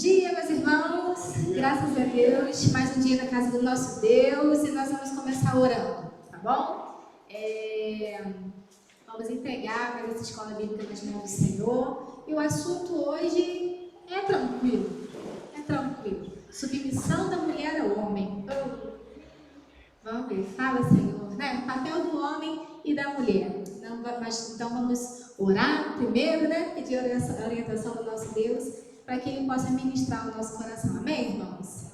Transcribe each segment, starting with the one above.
dia, meus irmãos, graças a Deus, mais um dia na casa do nosso Deus e nós vamos começar orando, tá bom? Vamos entregar para essa escola bíblica nas mãos do Senhor e o assunto hoje é tranquilo, submissão da mulher ao homem. Vamos ver, fala, Senhor, né? O papel do homem e da mulher. Então vamos orar primeiro, né? Pedir a orientação do nosso Deus para que Ele possa ministrar o nosso coração. Amém, irmãos?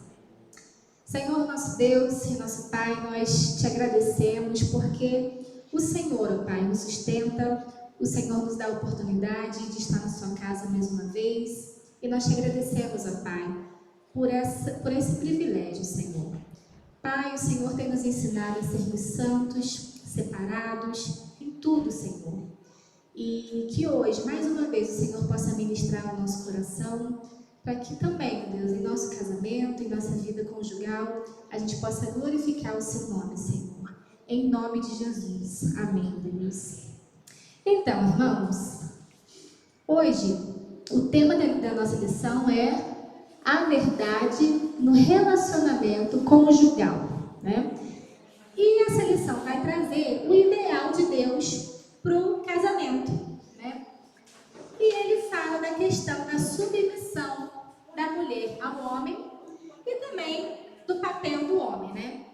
Senhor, nosso Deus e nosso Pai, nós te agradecemos porque o Senhor, ó Pai, nos sustenta, o Senhor nos dá a oportunidade de estar na sua casa mais uma vez e nós te agradecemos, ó Pai, por esse privilégio, Senhor. Pai, o Senhor tem nos ensinado a sermos santos, separados, em tudo, Senhor. E que hoje, mais uma vez, o Senhor possa ministrar o nosso coração, para que também, Deus, em nosso casamento, em nossa vida conjugal, a gente possa glorificar o seu nome, Senhor. Em nome de Jesus. Amém, Deus. Então, irmãos, hoje, o tema da nossa lição é a verdade no relacionamento conjugal, né? E essa lição vai trazer o ideal de Deus para o casamento, né? E ele fala da questão da submissão da mulher ao homem e também do papel do homem, né?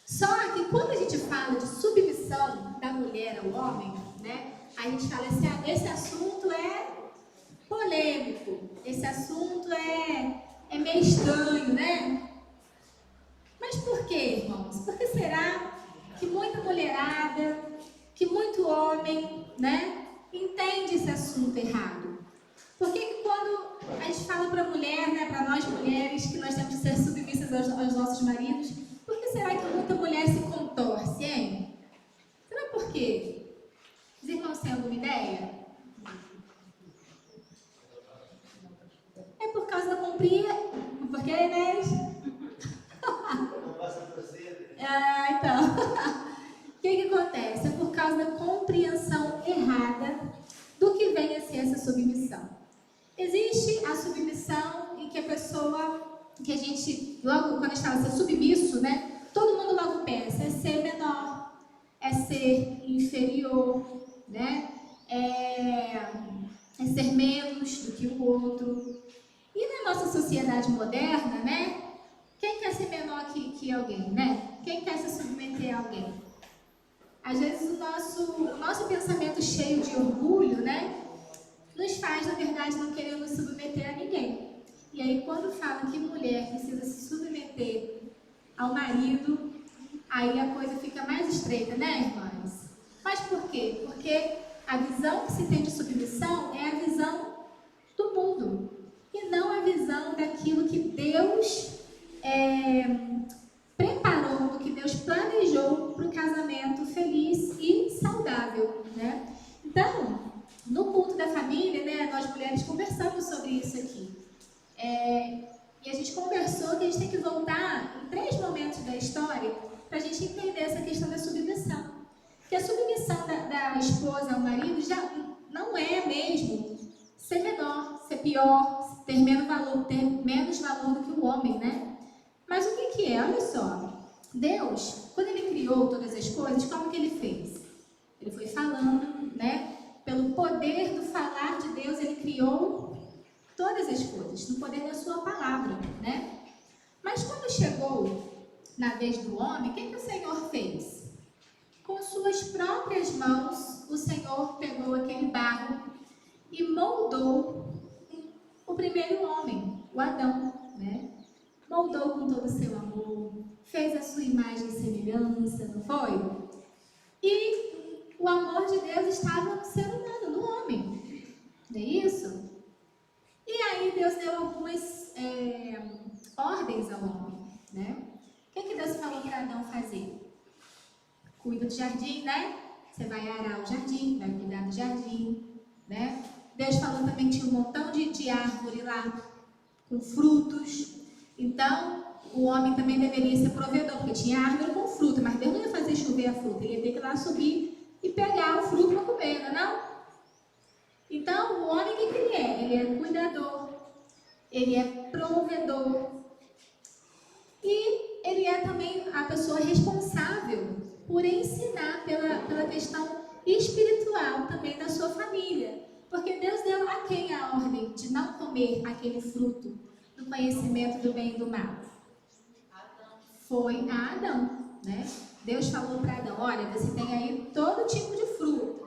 Só que quando a gente fala de submissão da mulher ao homem, né? A gente fala assim, esse assunto é polêmico, esse assunto é meio estranho, né? Mas por quê, irmãos? Por que será que muita mulherada, que muito homem, né, entende esse assunto errado? Por que quando a gente fala para a mulher, né, para nós mulheres, que nós temos que ser submissas aos nossos maridos, por que será que muita mulher se contorce, hein? Será por quê? Os irmãos têm alguma ideia? É por causa da compreensão. Por quê, Inês? Então. O que acontece? É por causa da compreensão errada do que vem a ser essa submissão. Existe a submissão em que a pessoa, que a gente, logo quando a gente fala ser submisso, né? Todo mundo logo pensa, é ser menor, é ser inferior, né? É ser menos do que o outro. E na nossa sociedade moderna, né? Quem quer ser menor que alguém, né? Quem quer se submeter a alguém? Às vezes o nosso pensamento cheio de orgulho, né? Nos faz, na verdade, não querer nos submeter a ninguém. E aí, quando fala que mulher precisa se submeter ao marido, aí a coisa fica mais estreita, né, irmãs? Mas por quê? Porque a visão que se tem de submissão é a visão do mundo. E não a visão daquilo que Deus preparou, do que Deus planejou para o casamento feliz e saudável, né? Então, no culto da família, né, nós mulheres conversamos sobre isso aqui. E a gente conversou que a gente tem que voltar em 3 momentos da história para a gente entender essa questão da submissão. Que a submissão da esposa ao marido já não é mesmo ser menor, ser pior, ter menos valor do que o homem, né? Mas o que é? Olha só, Deus, quando Ele criou todas as coisas, como que Ele fez? Ele foi falando, né? Pelo poder do falar de Deus, Ele criou todas as coisas, no poder da sua palavra, né? Mas quando chegou na vez do homem, o que o Senhor fez? Com suas próprias mãos, o Senhor pegou aquele barro e moldou o primeiro homem, o Adão, né? Moldou com todo o seu amor, fez a sua imagem e semelhança, não foi? E o amor de Deus estava no ser humano, no homem, não é isso? E aí Deus deu algumas ordens ao homem, né? O que Deus falou para Adão fazer? Cuida do jardim, né? Você vai arar o jardim, vai cuidar do jardim, né? Deus falou também que tinha um montão de árvore lá, com frutos. Então, o homem também deveria ser provedor, porque tinha árvore com fruta, mas Deus não ia fazer chover a fruta, ele ia ter que ir lá subir e pegar o fruto para comer, não é não? Então, o homem, o que ele é? Ele é cuidador. ele é provedor e ele é também a pessoa responsável por ensinar pela questão espiritual também da sua família. Porque Deus deu a quem a ordem de não comer aquele fruto do conhecimento do bem e do mal? Foi a Adão, né? Deus falou para Adão, olha, você tem aí todo tipo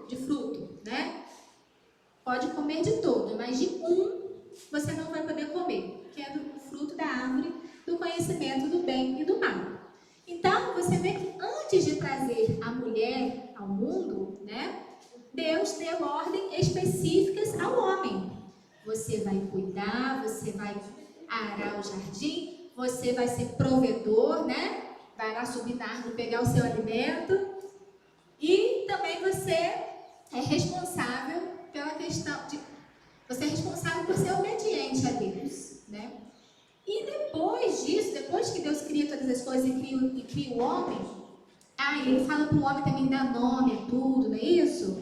de fruto, né? Pode comer de todo, mas de um você não vai poder comer, que é do fruto da árvore do conhecimento do bem e do mal. Então, você vê que antes de trazer a mulher ao mundo, né, Deus deu ordens específicas ao homem. Você vai cuidar, você vai arar o jardim, você vai ser provedor, né? Vai lá subir na árvore pegar o seu alimento. E também você é responsável pela questão de... Você é responsável por ser obediente a Deus, né? E depois disso, depois que Deus cria todas as coisas e cria o homem, ele fala para o homem também dar nome a tudo, não é isso?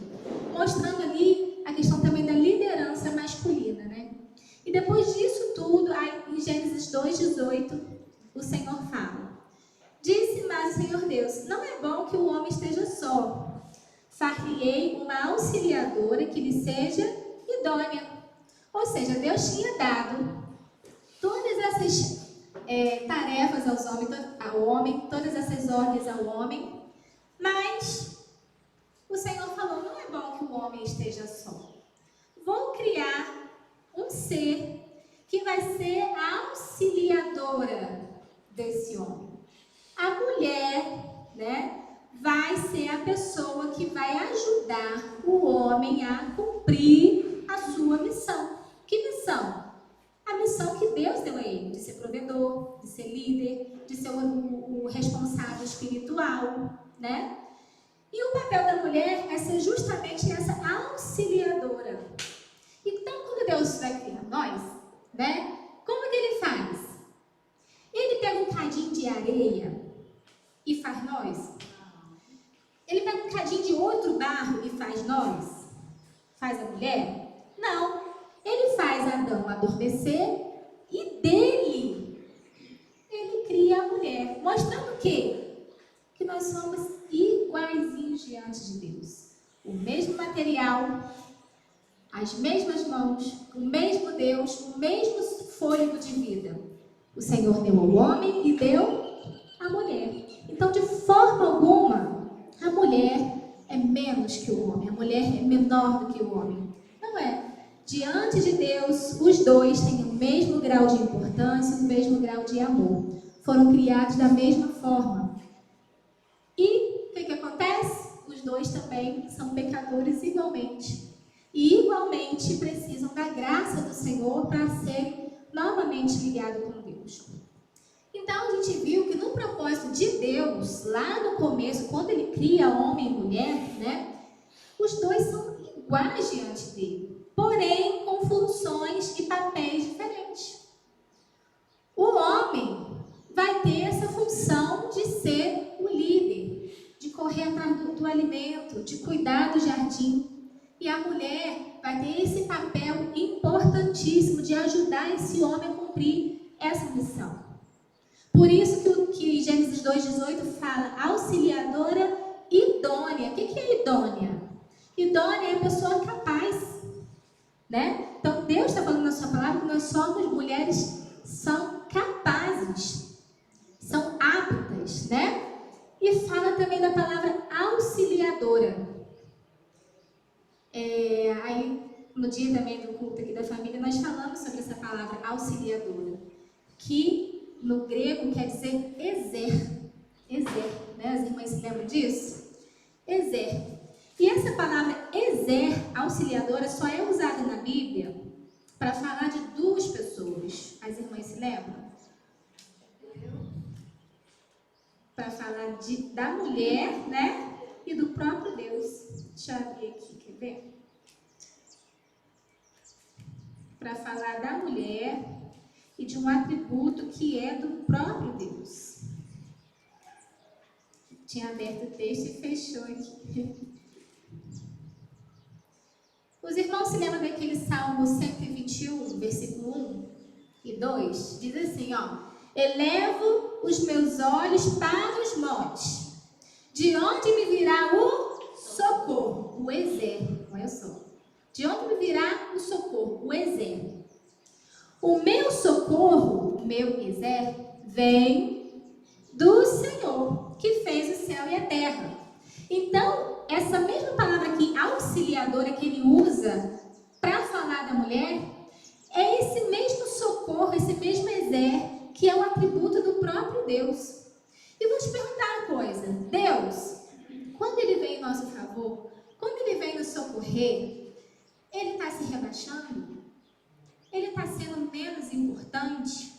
Mostrando ali a questão também da liderança masculina, né? E depois disso tudo, aí, em Gênesis 2:18, o Senhor fala: disse mais o Senhor Deus, não é bom que o homem esteja só. Far-lhe-ei uma auxiliadora que lhe seja idônea. Ou seja, Deus tinha dado todas essas tarefas ao homem, todas essas ordens ao homem, mas o Senhor falou, não é bom que o homem esteja só. Vou criar um ser que vai ser a auxiliadora desse homem. A mulher, né, vai ser a pessoa que vai ajudar o homem a cumprir a sua missão. Que missão? A missão que Deus deu a ele, de ser provedor, de ser líder, de ser o responsável espiritual, né? E o papel da mulher é ser justamente essa auxiliadora. Então, quando Deus vai criar nós, né? Como que ele faz? Ele pega um cadinho de areia e faz nós? Ele pega um cadinho de outro barro e faz nós? Faz a mulher? Não. Ele faz Adão adormecer e dele ele cria a mulher. Mostrando o quê? Que nós somos iguaizinhos diante de Deus. O mesmo material, as mesmas mãos, o mesmo Deus, o mesmo fôlego de vida. O Senhor deu ao homem e deu à mulher. Então, de forma alguma, a mulher é menos que o homem. A mulher é menor do que o homem. Não é. Diante de Deus, os dois têm o mesmo grau de importância, o mesmo grau de amor. Foram criados da mesma forma. E o que acontece? Os dois também são pecadores igualmente. E igualmente precisam da graça do Senhor para serem novamente ligados com Deus. Então a gente viu que no propósito de Deus, lá no começo, quando ele cria homem e mulher, né, os dois são iguais diante dele, porém com funções e papéis diferentes. O homem vai ter essa função de ser o líder, de correr atrás do alimento, de cuidar do jardim. E a mulher vai ter esse papel importantíssimo de ajudar esse homem a cumprir essa missão. Por isso que Gênesis 2:18 fala auxiliadora idônea. O que é idônea? Idônea é a pessoa capaz, né? Então Deus está falando na sua palavra que nós somos mulheres, são capazes, são aptas, né? E fala também da palavra auxiliadora. Aí no dia também do culto aqui da família nós falamos sobre essa palavra auxiliadora, que no grego quer dizer ezer, né? As irmãs se lembram disso? Ezer. E essa palavra ezer, auxiliadora, só é usada na Bíblia para falar de duas pessoas. As irmãs se lembram? Para falar da mulher, né? E do próprio Deus. Deixa eu abrir aqui, quer ver? Para falar da mulher e de um atributo que é do próprio Deus. Tinha aberto o texto e fechou aqui. Os irmãos se lembram daquele Salmo 121, versículo 1? e 2, diz assim, ó. Elevo os meus olhos para os montes. De onde me virá o socorro? O Ezer, olha só. De onde me virá o socorro? O Ezer. O meu socorro, o meu Ezer, vem do Senhor, que fez o céu e a terra. Então, essa mesma palavra aqui, auxiliadora, que ele usa para falar da mulher, é esse mesmo socorro, esse mesmo Ezer, que é o atributo do próprio Deus. E vou te perguntar uma coisa. Deus, quando ele vem em nosso favor, quando ele vem nos socorrer, ele está se rebaixando? Ele está sendo menos importante?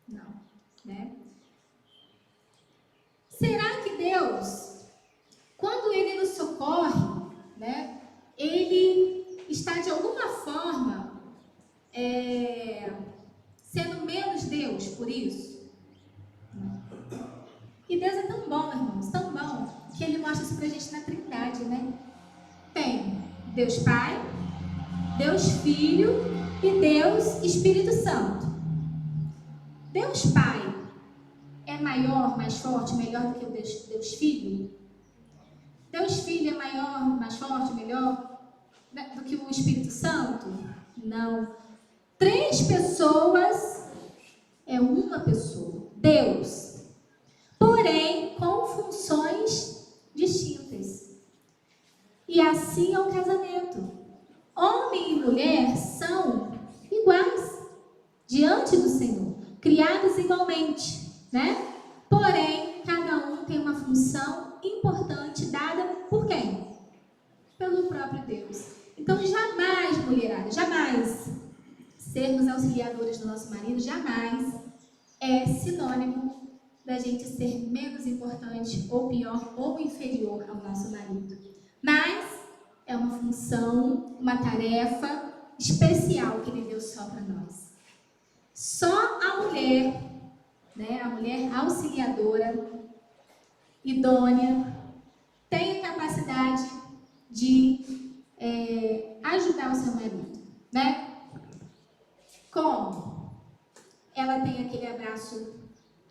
Não, né? Será que Deus, quando ele nos socorre, né, ele está de alguma forma sendo menos Deus por isso? Não. E Deus é tão bom, irmãos, tão bom, que ele mostra isso pra gente na Trindade, né? Tem Deus Pai, Deus Filho e Deus Espírito Santo. Deus Pai é maior, mais forte, melhor do que o Deus Filho? Deus Filho é maior, mais forte, melhor do que o Espírito Santo? Não. 3 pessoas é uma pessoa, Deus. Porém, com funções distintas. E assim é o casamento. Homem e mulher são iguais diante do Senhor, criados igualmente, né? Porém, cada um tem uma função importante dada por quem? Pelo próprio Deus. Então, jamais, mulherada, jamais sermos auxiliadores do nosso marido, jamais é sinônimo da gente ser menos importante, ou pior, ou inferior ao nosso marido. Mas é uma função, uma tarefa especial que ele deu só para nós. Só a mulher, né, a mulher auxiliadora, idônea, tem a capacidade de ajudar o seu marido, né? Como? Ela tem aquele abraço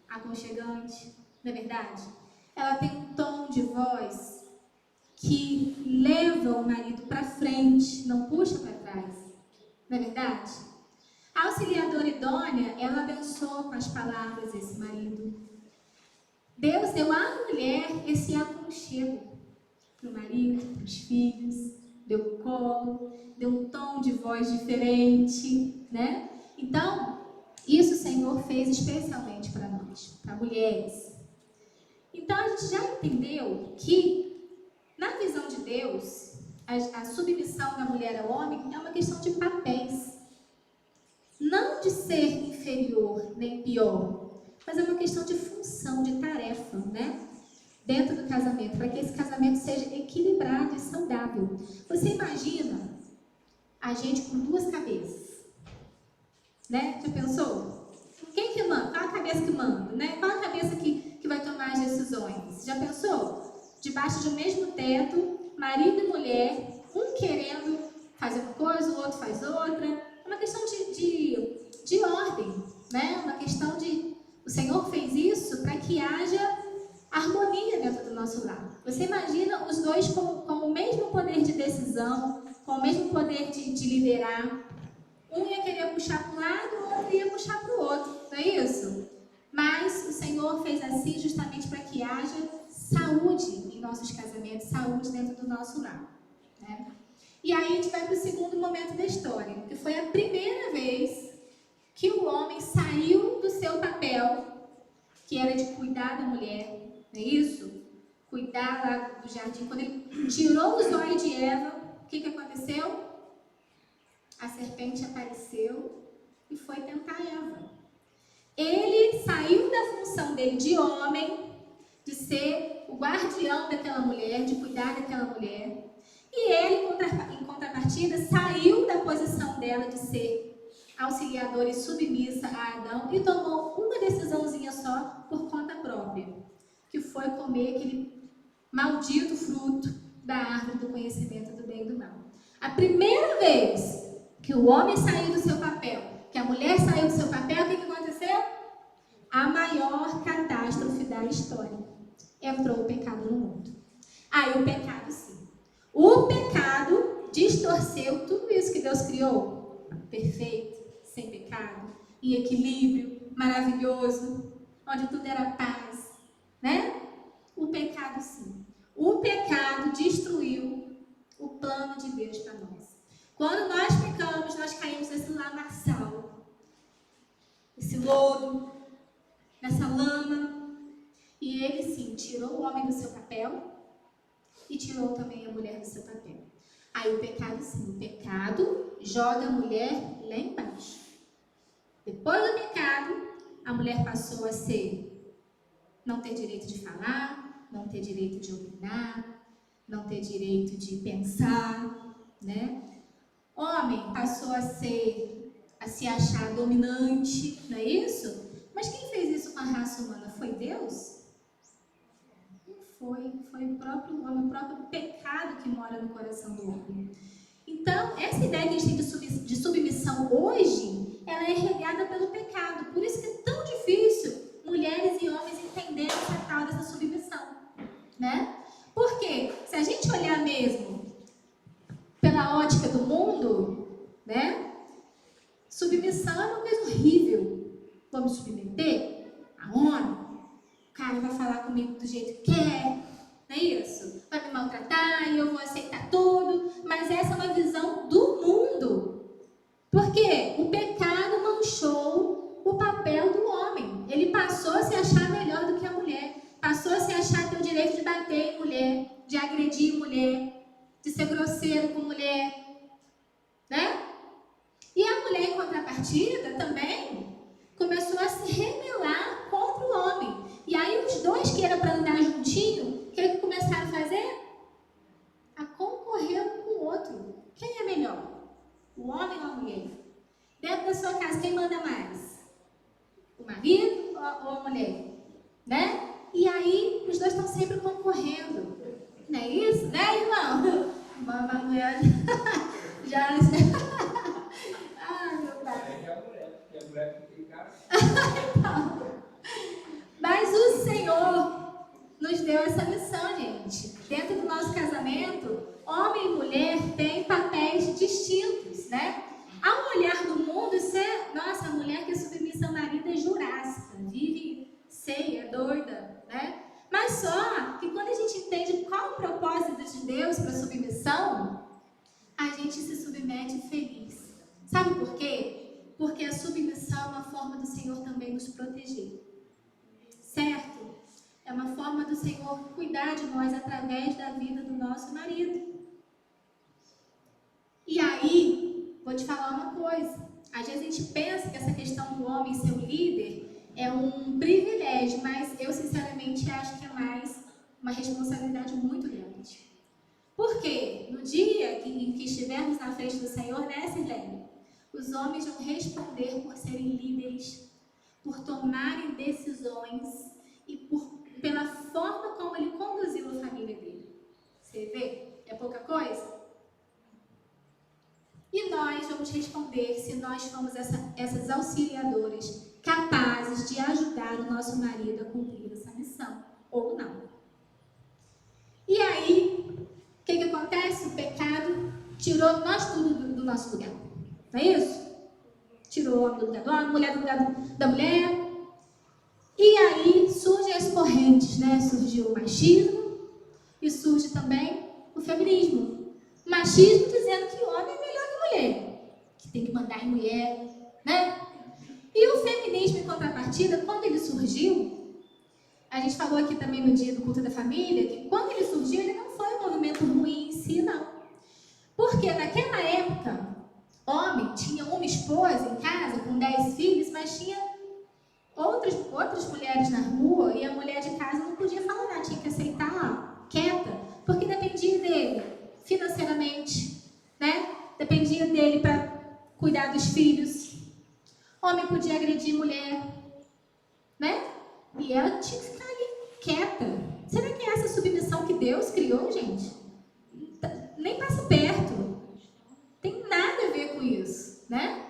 aconchegante, não é verdade? Ela tem um tom de voz que leva o marido para frente, não puxa para trás, não é verdade? A auxiliadora idônea, ela abençoa com as palavras esse marido. Deus deu à mulher esse aconchego para o marido, para os filhos, deu colo, deu um tom de voz diferente, né? Então, isso o Senhor fez especialmente para nós, para mulheres. Então, a gente já entendeu que, na visão de Deus, a submissão da mulher ao homem é uma questão de papéis. Não de ser inferior nem pior, mas é uma questão de função, de tarefa, né? Dentro do casamento, para que esse casamento seja equilibrado e saudável. Você imagina a gente com 2 cabeças, né? Já pensou? Quem que manda? Qual a cabeça que manda, né? Qual a cabeça que vai tomar as decisões? Já pensou? Debaixo de um mesmo teto, marido e mulher, um querendo fazer uma coisa, o outro faz outra. É uma questão de ordem, né? Uma questão de... O Senhor fez isso para que haja harmonia dentro do nosso lar. Você imagina os dois com o mesmo poder de decisão, com o mesmo poder de liderar. Um ia querer puxar para um lado, o outro ia puxar para o outro, não é isso? Mas o Senhor fez assim justamente para que haja saúde em nossos casamentos, saúde dentro do nosso lar, né? E aí a gente vai para o segundo momento da história, que foi a primeira vez que o homem saiu do seu papel, que era de cuidar da mulher, não é isso? Cuidar lá do jardim. Quando ele tirou os olhos de Eva, o que aconteceu? A serpente apareceu e foi tentar Eva. Ele saiu da função dele de homem, de ser o guardião daquela mulher, de cuidar daquela mulher. E ele, em contrapartida, saiu da posição dela de ser auxiliadora e submissa a Adão e tomou uma decisãozinha só por conta própria, que foi comer aquele maldito fruto da árvore do conhecimento do bem e do mal. A primeira vez que o homem saiu do seu papel que a mulher saiu do seu papel, o que aconteceu? A maior catástrofe da história. Entrou o pecado no mundo. Aí o pecado, sim. O pecado distorceu tudo isso que Deus criou. Perfeito, sem pecado, em equilíbrio, maravilhoso, onde tudo era paz, né? O pecado, sim. O pecado destruiu o plano de Deus para nós. Quando nós pecamos, nós caímos nesse lamaçal, esse lodo, nessa lama. E ele, sim, tirou o homem do seu papel e tirou também a mulher do seu papel. Aí o pecado, sim, o pecado joga a mulher lá embaixo. Depois do pecado, a mulher passou a não ter direito de falar, não ter direito de opinar, não ter direito de pensar, né? Homem passou a se achar dominante, não é isso? Mas quem fez isso com a raça humana? Foi Deus? Não foi. Foi o próprio homem, o próprio pecado que mora no coração do homem. Então, essa ideia que a gente tem de submissão hoje, ela é regada pelo pecado. Por isso que é tão difícil mulheres e homens entenderem essa tal dessa submissão, né? Porque se a gente olhar mesmo pela ótica do mundo, né? Submissão é uma coisa horrível. Vamos submeter a homem? O cara vai falar comigo do jeito que quer, não é isso? Vai me maltratar e eu vou aceitar tudo. Mas essa é uma visão do mundo. Porque o pecado manchou o papel do homem. Ele passou a se achar melhor do que a mulher. Passou a se achar ter o direito de bater em mulher, de agredir mulher, de ser grosseiro com mulher, né? E a mulher, em contrapartida, também começou a se rebelar contra o homem. E aí os dois que eram para andar juntinho, o que começaram a fazer? A concorrer um com o outro. Quem é melhor? O homem ou a mulher? Dentro da sua casa, quem manda mais? O marido ou a mulher? Né? E aí os dois estão sempre concorrendo. Não é isso? Né, irmão? Irmã Manuel já... Ai, meu pai. É a mulher que fica... Mas o Senhor nos deu essa missão, gente. Dentro do nosso casamento, homem e mulher têm papéis distintos, né? Ao olhar do mundo, nossa, a mulher que é submissa ao marido é jurássica, vive ceia, doida, né? Mas só que quando a gente entende qual o propósito de Deus para a submissão, a gente se submete feliz. Sabe por quê? Porque a submissão é uma forma do Senhor também nos proteger. Certo? É uma forma do Senhor cuidar de nós através da vida do nosso marido. E aí, vou te falar uma coisa. Às vezes a gente pensa que essa questão do homem ser o líder é um privilégio, mas eu sinceramente acho que é mais uma responsabilidade muito grande. Por quê? No dia em que estivermos na frente do Senhor, né, Sirlene? Os homens vão responder por serem líderes, por tomarem decisões e pela forma como ele conduziu a família dele. Você vê? É pouca coisa? E nós vamos responder se nós formos essas auxiliadoras capazes de ajudar o nosso marido a cumprir essa missão, ou não. E aí, o que acontece? O pecado tirou nós tudo do nosso lugar. Não é isso? Tirou o homem do lugar do homem, a mulher do lugar da mulher. E aí surgem as correntes, né? Surgiu o machismo e surge também o feminismo. O machismo dizendo que o homem é melhor que a mulher, que tem que mandar em mulher, né? E o feminismo, em contrapartida, quando ele surgiu, a gente falou aqui também no dia do culto da família, que quando ele surgiu, ele não foi um movimento ruim em si, não. Porque naquela época, homem tinha uma esposa em casa com 10 filhos, mas tinha outras mulheres na rua e a mulher de casa não podia falar nada, tinha que aceitar quieta, porque dependia dele financeiramente, né? Dependia dele para cuidar dos filhos. Homem podia agredir mulher, né? E ela tinha que ficar ali quieta. Será que é essa submissão que Deus criou, gente? Nem passa perto. Tem nada a ver com isso, né?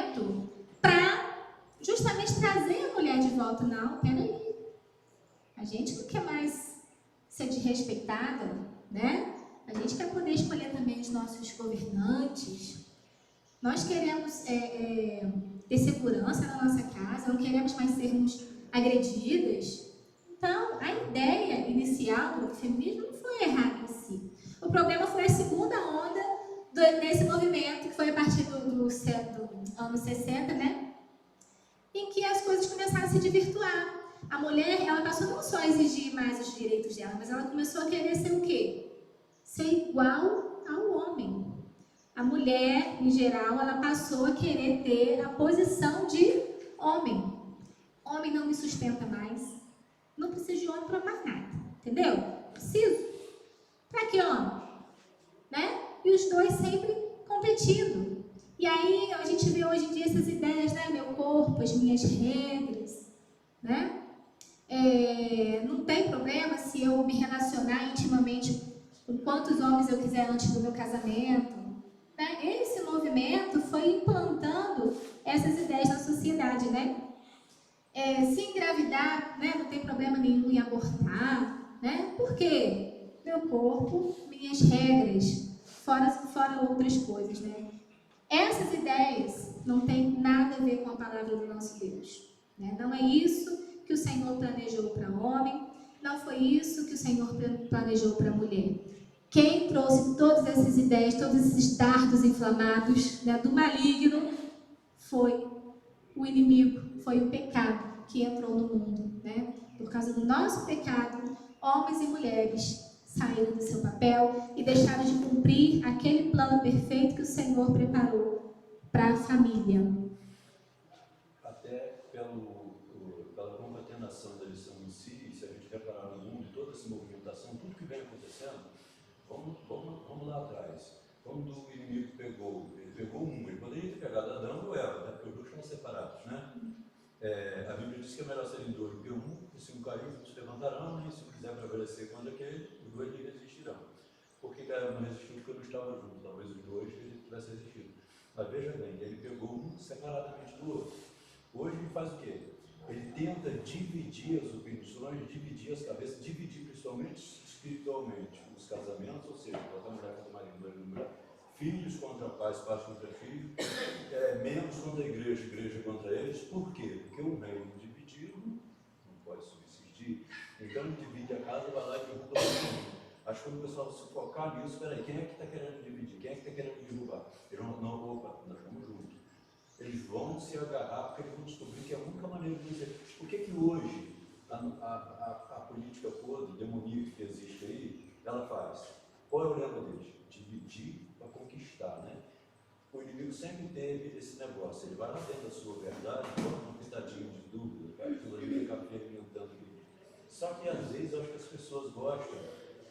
movimento para justamente trazer a mulher de volta. Não, peraí. A gente não quer mais ser desrespeitada, né? A gente quer poder escolher também os nossos governantes. Nós queremos ter segurança na nossa casa, não queremos mais sermos agredidas. Então, a ideia inicial do feminismo não foi errada em si. O problema foi a segunda onda desse movimento, que foi a partir do anos 60, né? Em que as coisas começaram a se desvirtuar. A mulher, ela passou não só a exigir mais os direitos dela, mas ela começou a querer ser o quê? Ser igual ao homem. A mulher, em geral, ela passou a querer ter a posição de homem. Homem não me sustenta mais. Não preciso de homem para mais nada. Entendeu? Preciso. Para que homem? Né? E os dois sempre competindo. E aí a gente vê hoje em dia essas ideias, né? Meu corpo, as minhas regras, né? Não tem problema se eu me relacionar intimamente com quantos homens eu quiser antes do meu casamento. Né? Esse movimento foi implantando essas ideias na sociedade, né? Se engravidar, né? Não tem problema nenhum em abortar, né? Por quê? Meu corpo, minhas regras, fora outras coisas, né? Essas ideias não têm nada a ver com a palavra do nosso Deus, né? Não é isso que o Senhor planejou para o homem, não foi isso que o Senhor planejou para a mulher. Quem trouxe todas essas ideias, todos esses dardos inflamados, né, do maligno, foi o inimigo, foi o pecado que entrou no mundo, né? Por causa do nosso pecado, homens e mulheres saíram do seu papel e deixaram de cumprir aquele plano perfeito que o Senhor preparou para a família. Até pela concatenação da lição em si, se a gente reparar no mundo, toda essa movimentação, tudo que vem acontecendo, vamos lá atrás. Quando o inimigo ele pegou ele poderia ter pegado Adão ou Eva, né? Porque os dois estavam separados, né? A Bíblia diz que é melhor serem dois do que um, e se um cair, se levantarão, e se um quiser prevalecer contra aquele, os dois lhe resistirão. Por que Eva não resistiu? Porque não estava junto, talvez os dois ele tivesse resistido. Mas veja bem, ele pegou um separadamente do outro. Hoje ele faz o quê? Ele tenta dividir as opiniões, dividir as cabeças, dividir principalmente espiritualmente os casamentos, ou seja, botar mulher contra marido, marido contra mulher, filhos contra pais, pais contra filhos, membros contra a igreja contra eles. Por quê? Porque o reino dividido não pode subsistir. Então ele divide a casa, vai lá e derruba todo mundo. Acho que quando o pessoal se focar nisso, peraí, quem é que está querendo dividir? Quem é que está querendo derrubar? Eles não, opa, nós vamos juntos. Eles vão se agarrar porque eles vão descobrir que é a única maneira de dizer. Por que hoje a política podre, demoníaca que existe aí, ela faz? Qual é o lema deles? Dividir para conquistar, né? O inimigo sempre teve esse negócio. Ele vai lá dentro da sua verdade, bota um pitadinho de dúvida, para aquilo ali ficar fermentando. Só que às vezes eu acho que as pessoas gostam,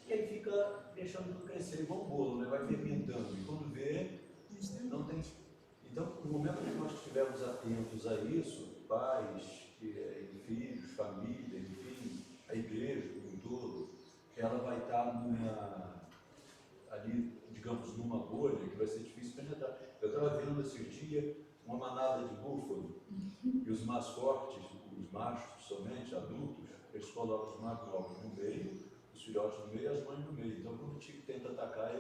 e aí fica deixando tudo crescer igual um bolo, né? Vai fermentando. E quando vê, não tem. Então, no momento que nós estivermos atentos a isso, pais, filhos, família, enfim, a igreja como um todo, ela vai estar ali, digamos, numa bolha que vai ser difícil penetrar. Eu estava vendo esses dias uma manada de búfalo, e os mais fortes, os machos somente, adultos, eles colocam os mais novos no meio, os filhotes no meio e as mães no meio. Então, quando o tigre tenta atacar,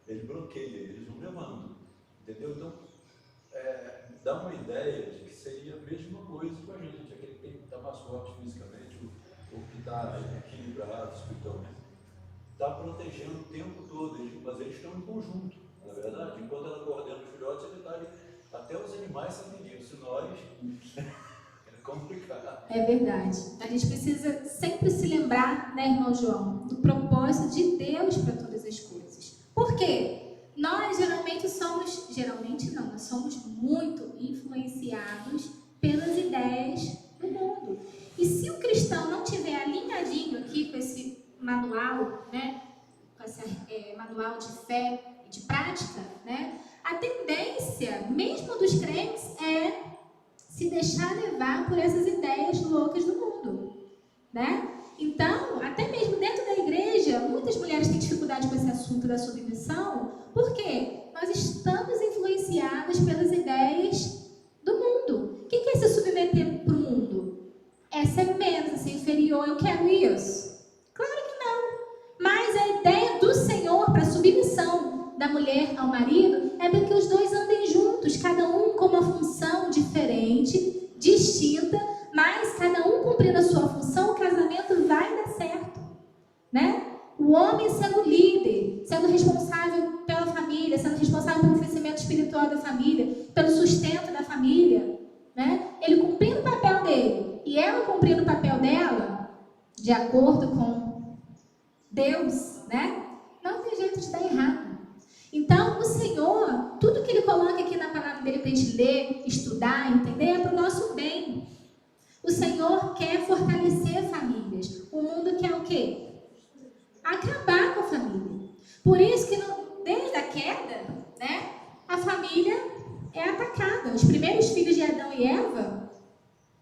ele bloqueia, eles não levantam. Entendeu? Então, dá uma ideia de que seria a mesma coisa com a gente, aquele que está mais forte fisicamente, o que está equilibrado espiritualmente, está protegendo o tempo todo, mas eles estão em conjunto, na verdade. Enquanto ela coordena os filhotes, ele está ali. Até os animais sabem disso, se nós é complicado. É verdade. A gente precisa sempre se lembrar, né, irmão João, do propósito de Deus para todas as coisas. Por quê? Nós nós somos muito influenciados pelas ideias do mundo. E se o cristão não tiver alinhadinho aqui com esse manual, né, com esse manual de fé e de prática, né, a tendência, mesmo dos crentes, é se deixar levar por essas ideias loucas do mundo, né? Então, até mesmo dentro da igreja, muitas mulheres têm dificuldade com esse assunto da submissão, porque nós estamos influenciadas pelas ideias diferente, distinta, mas cada um cumprindo a sua função, o casamento vai dar certo, né? O homem sendo líder, sendo responsável pela família, sendo responsável pelo crescimento espiritual da família, pelo sustento da família, né? Ele cumprindo o papel dele e ela cumprindo o papel dela, de acordo com Deus, né? Não tem jeito de dar errado. Então, o Senhor, tudo que Ele coloca aqui na palavra dele para a gente ler, estudar, entender, é para o nosso bem. O Senhor quer fortalecer famílias. O mundo quer o quê? Acabar com a família. Por isso que desde a queda, né, a família é atacada. Os primeiros filhos de Adão e Eva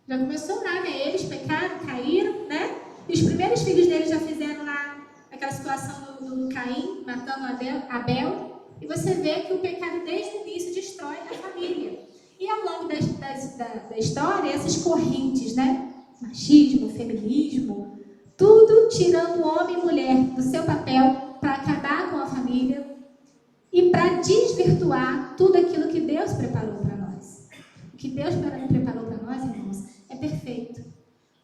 já começou lá, né? Eles pecaram, caíram, né? E os primeiros filhos deles já fizeram lá aquela situação do Caim, matando Abel. E você vê que o pecado desde o início destrói a família. E ao longo da história, essas correntes, né? Machismo, feminismo, tudo tirando o homem e mulher do seu papel para acabar com a família e para desvirtuar tudo aquilo que Deus preparou para nós. O que Deus preparou para nós, irmãos, é perfeito.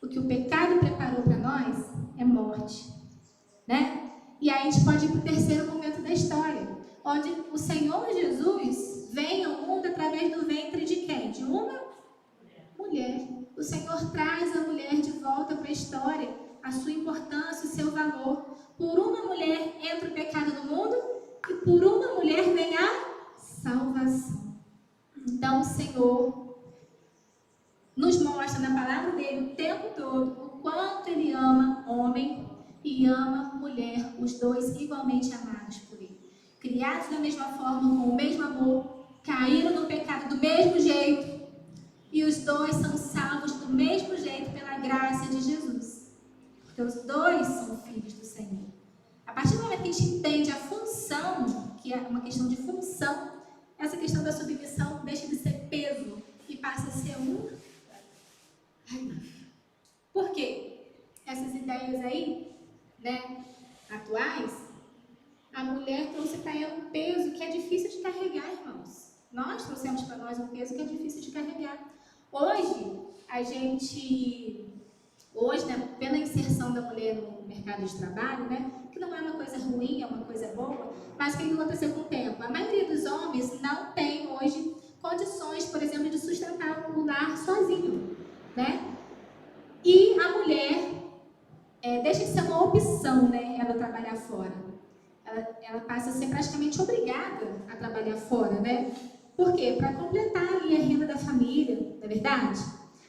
O que o pecado preparou para nós é morte, né? E aí a gente pode ir para o terceiro momento da história, onde o Senhor Jesus vem ao mundo através do ventre de quem? De uma mulher. O Senhor traz a mulher de volta para a história, a sua importância, o seu valor. Por uma mulher entra o pecado no mundo e por uma mulher vem a salvação. Então o Senhor nos mostra na palavra dele o tempo todo o quanto ele ama homem e ama mulher, os dois igualmente amados por ele. Criados da mesma forma, com o mesmo amor, caíram no pecado do mesmo jeito e os dois são salvos do mesmo jeito pela graça de Jesus. Porque os dois são filhos do Senhor. A partir do momento que a gente entende a função, que é uma questão de função, essa questão da submissão deixa de ser peso e passa a ser um... Por quê? Essas ideias aí, né, atuais, a mulher trouxe para ela um peso que é difícil de carregar, irmãos. Nós trouxemos para nós um peso que é difícil de carregar. Hoje, né, pela inserção da mulher no mercado de trabalho, né, que não é uma coisa ruim, é uma coisa boa, mas o que aconteceu com o tempo? A maioria dos homens não tem hoje condições, por exemplo, de sustentar o lar sozinho, né? E a mulher deixa de ser uma opção, né, ela trabalhar fora. Ela passa a ser praticamente obrigada a trabalhar fora, né? Por quê? Para completar ali a renda da família, não é verdade?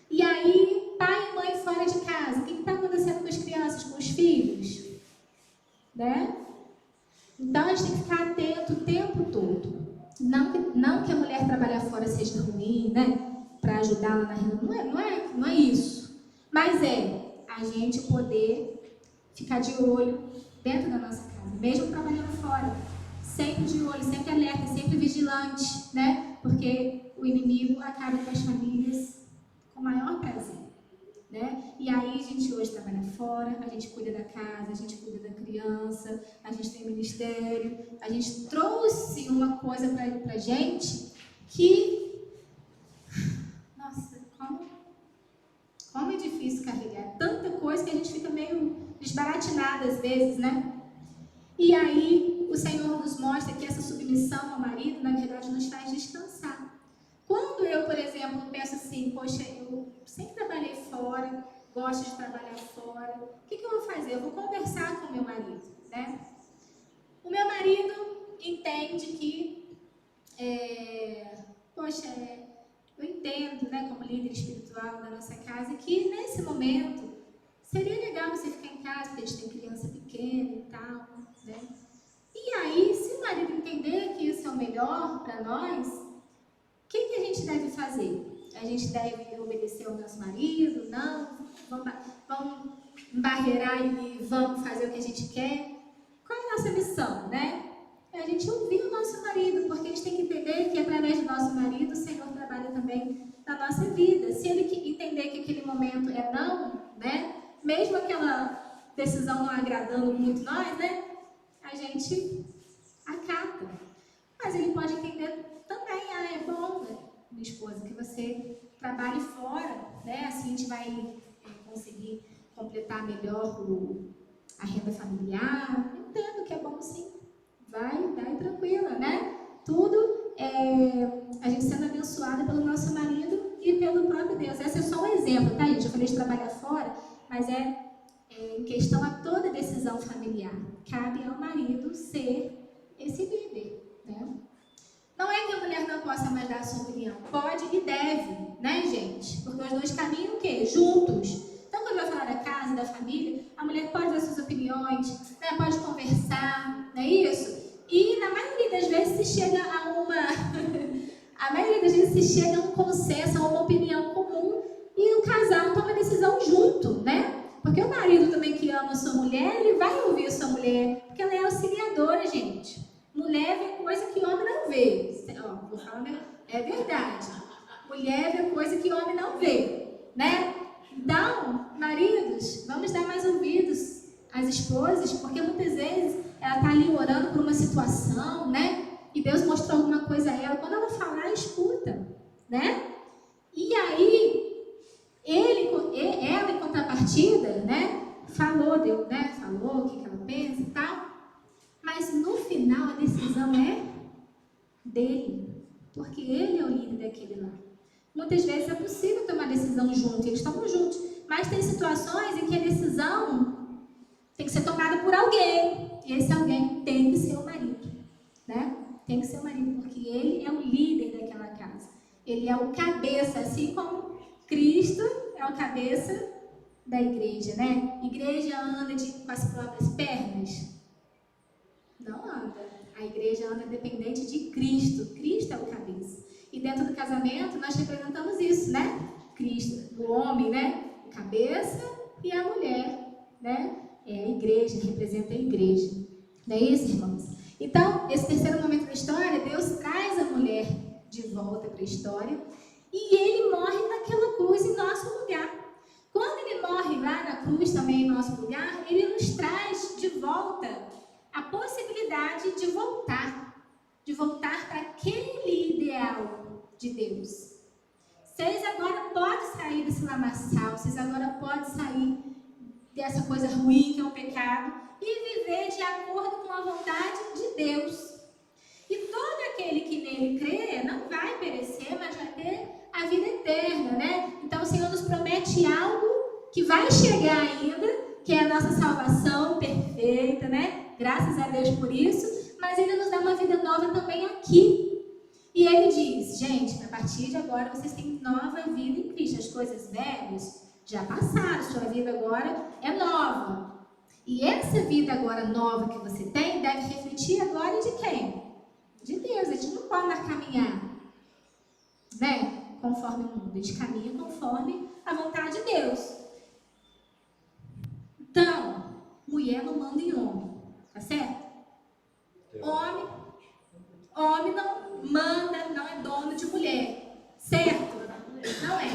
E aí, pai e mãe fora de casa, o que está acontecendo com as crianças, com os filhos? Né? Então, a gente tem que ficar atento o tempo todo. Não que a mulher trabalhar fora seja ruim, né? Para ajudá-la na renda, não é isso. Mas é a gente poder ficar de olho dentro da nossa casa, mesmo trabalhando fora. Sempre de olho, sempre alerta, sempre vigilante, né? Porque o inimigo acaba com as famílias com o maior prazer, né? E aí a gente hoje trabalha fora, a gente cuida da casa, a gente cuida da criança, a gente tem ministério, a gente trouxe uma coisa pra gente que, nossa, como é difícil carregar. Tanta coisa que a gente fica meio desbaratinada às vezes, né? E aí o Senhor nos mostra que essa submissão ao marido, na verdade, nos faz descansar. Quando eu, por exemplo, penso assim, poxa, eu sempre trabalhei fora, gosto de trabalhar fora, o que eu vou fazer? Eu vou conversar com o meu marido, né? O meu marido entende que, eu entendo, né, como líder espiritual da nossa casa, que nesse momento seria legal você ficar em casa, porque a gente tem criança pequena e tal, né? E aí, se o marido entender que isso é o melhor para nós, o que a gente deve fazer? A gente deve obedecer ao nosso marido? Não? Vamos barreirar e vamos fazer o que a gente quer? Qual é a nossa missão, né? É a gente ouvir o nosso marido, porque a gente tem que entender que através do nosso marido o Senhor trabalha também na nossa vida. Se ele entender que aquele momento é não, né? Mesmo aquela decisão não agradando muito nós, né? A gente acata. Mas ele pode entender também, é bom, né, minha esposa, que você trabalhe fora, né? Assim a gente vai conseguir completar melhor a renda familiar. Eu entendo que é bom sim. Vai tranquila, né? Tudo a gente sendo abençoada pelo nosso marido e pelo próprio Deus. Esse é só um exemplo, tá, gente? Eu falei de trabalhar fora, mas em questão a toda decisão familiar. Cabe ao marido ser esse líder, né? Não é que a mulher não possa mais dar a sua opinião. Pode e deve, né, gente? Porque os dois caminham o quê? Juntos. Então, quando vai falar da casa, da família, a mulher pode dar suas opiniões, né? Pode conversar, não é isso? E na maioria das vezes se chega a a maioria das vezes se chega a um consenso, a uma opinião comum e o casal toma a decisão junto, né? Porque o marido também que ama a sua mulher, ele vai ouvir a sua mulher, porque ela é auxiliadora, gente. Mulher vê coisa que homem não vê. Ó, vou falar, é verdade. Mulher vê coisa que homem não vê, né? Então, maridos, vamos dar mais ouvidos às esposas, porque muitas vezes ela está ali orando por uma situação, né? E Deus mostrou alguma coisa a ela. Quando ela falar, escuta, né? E aí, ela em contrapartida, né? Falou o que ela pensa e tal. Mas no final a decisão é dele, porque ele é o líder daquele lá. Muitas vezes é possível tomar decisão junto, eles tomam juntos, mas tem situações em que a decisão tem que ser tomada por alguém, e esse alguém tem que ser o marido, né? Tem que ser o marido, porque ele é o líder daquela casa, ele é o cabeça, assim como Cristo é o cabeça da igreja, né? Igreja anda com as próprias pernas? Não anda. A igreja anda dependente de Cristo. Cristo é o cabeça. E dentro do casamento nós representamos isso, né? Cristo, o homem, né? O cabeça e a mulher, né? É a igreja, representa a igreja. Não é isso, irmãos? Então, esse terceiro momento da história, Deus traz a mulher de volta para a história e ele morre naquela cruz em nosso lugar. Quando ele morre lá na cruz também em nosso lugar, ele nos traz de volta a possibilidade de voltar para aquele ideal de Deus. Vocês agora podem sair desse lamaçal, vocês agora podem sair dessa coisa ruim que é o pecado e viver de acordo com a vontade de Deus. E todo aquele que nele crê não vai perecer, mas vai ter a vida eterna, né? Então o Senhor nos promete algo que vai chegar ainda, que é a nossa salvação perfeita, né? Graças a Deus por isso, mas Ele nos dá uma vida nova também aqui. E Ele diz, gente, a partir de agora vocês têm nova vida em Cristo. As coisas velhas já passaram, sua vida agora é nova. E essa vida agora nova que você tem deve refletir a glória de quem? De Deus. A gente não pode mais caminhar, né? Conforme o mundo, a gente caminha conforme a vontade de Deus. Então, mulher não manda em homem. Tá certo? Homem não manda, não é dono de mulher. Certo? Não é.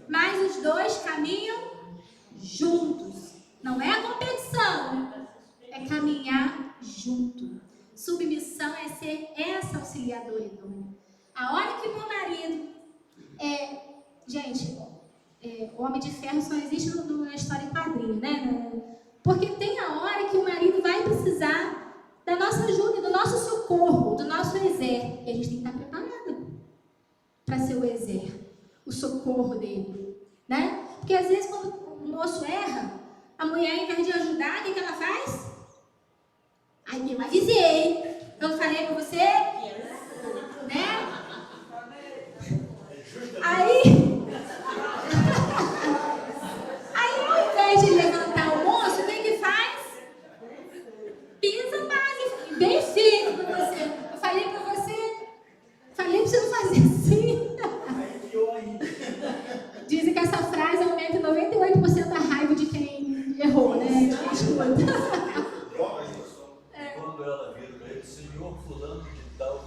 Mas os dois caminham juntos. Não é a competição. É caminhar junto. Submissão é ser essa auxiliadora idônea. A hora que meu marido gente, Homem de Ferro só existe na história em quadrinho, né? Porque tem a hora que o marido vai precisar da nossa ajuda, do nosso socorro, do nosso exército. E a gente tem que estar preparada para ser o exército, o socorro dele, né? Porque às vezes quando o moço erra, a mulher, em vez de ajudar, o que ela faz? Ai, eu avisei. Eu não falei com você? Né? Aí, ao invés de levantar o moço, o que faz? Pisa mais, bem firme pra você. Eu falei pra você não fazer assim. Dizem que essa frase aumenta 98% da raiva de quem errou, né? De quem escuta. Quando ela vira para ele, Senhor fulano de tal,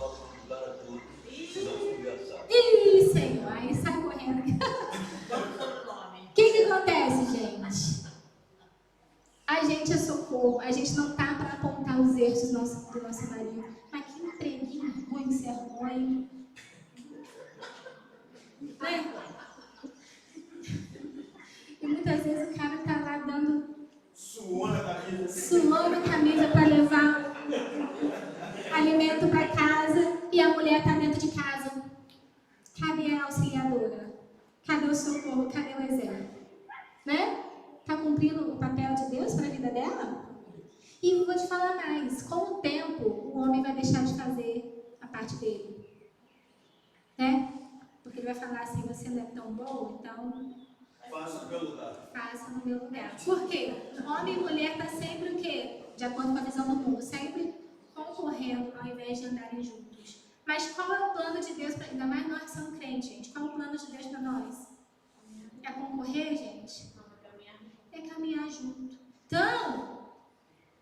vezes o cara tá lá dando Suou a camisa para levar alimento para casa e a mulher está dentro de casa. Cadê a auxiliadora? Cadê o socorro? Cadê o exemplo? Né? Está cumprindo o papel de Deus para a vida dela? E vou te falar mais. Com o tempo, o homem vai deixar de fazer a parte dele. Né? Porque ele vai falar assim, você não é tão bom, então faça no meu lugar. Faça no meu lugar. Por quê? Homem e mulher está sempre o quê? De acordo com a visão do mundo, sempre concorrendo ao invés de andarem juntos. Mas qual é o plano de Deus, ainda mais nós que somos crentes, gente? Qual é o plano de Deus para nós? É concorrer, gente? É caminhar junto. Então,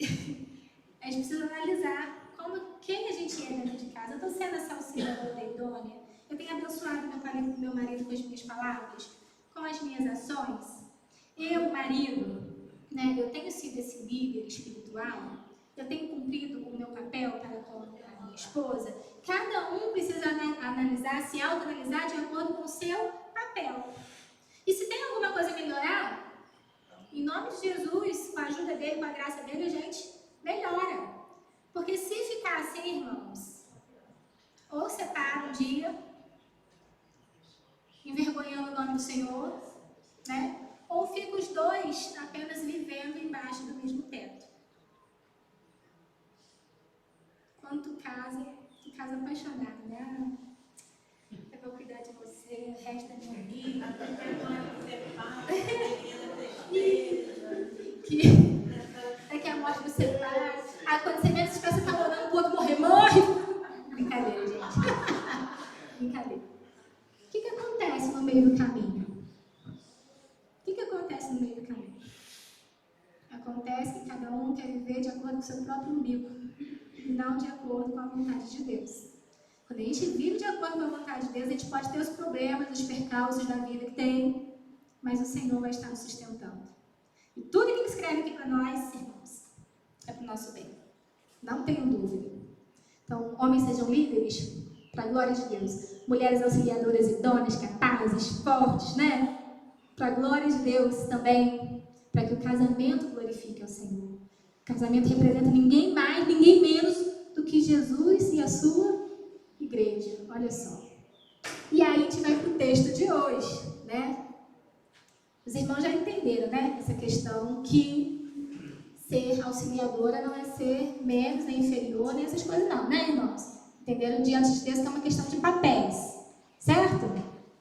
a gente precisa analisar quem a gente é dentro de casa. Eu estou sendo essa auxiliadora idônea. Eu tenho abençoado meu marido com as minhas palavras, com as minhas ações. Eu, marido, né, eu tenho sido esse líder espiritual, eu tenho cumprido o meu papel para com a minha esposa. Cada um precisa analisar, se autoanalisar de acordo com o seu papel. E se tem alguma coisa a melhorar, em nome de Jesus, com a ajuda dele, com a graça dele, a gente melhora. Porque se ficar assim, irmãos, ou separa um dia, envergonhando o nome do Senhor, né? Ou fica os dois apenas vivendo embaixo do mesmo teto. Quando tu casa apaixonado, né? Eu vou cuidar de você, o resto da minha vida. Que a morte você separa. Aí quando você menos espera, você tá orando pro outro morrer, morre! Brincadeira, gente. Brincadeira. O que acontece no meio do caminho? O que acontece no meio do caminho? Acontece que cada um quer viver de acordo com o seu próprio umbigo e não de acordo com a vontade de Deus. Quando a gente vive de acordo com a vontade de Deus, a gente pode ter os problemas, os percalços da vida que tem, mas o Senhor vai estar nos sustentando. E tudo que Ele escreve aqui para nós, irmãos, é para o nosso bem. Não tenho dúvida. Então, homens sejam líderes, para a glória de Deus. Mulheres auxiliadoras idôneas, capazes, fortes, né? Para a glória de Deus também, para que o casamento glorifique ao Senhor. O casamento representa ninguém mais, ninguém menos do que Jesus e a sua igreja. Olha só. E aí a gente vai para o texto de hoje, né? Os irmãos já entenderam, né? Essa questão que ser auxiliadora não é ser menos, nem inferior, nem essas coisas não, né, irmãos? Entenderam diante de Deus que é uma questão de papéis, certo?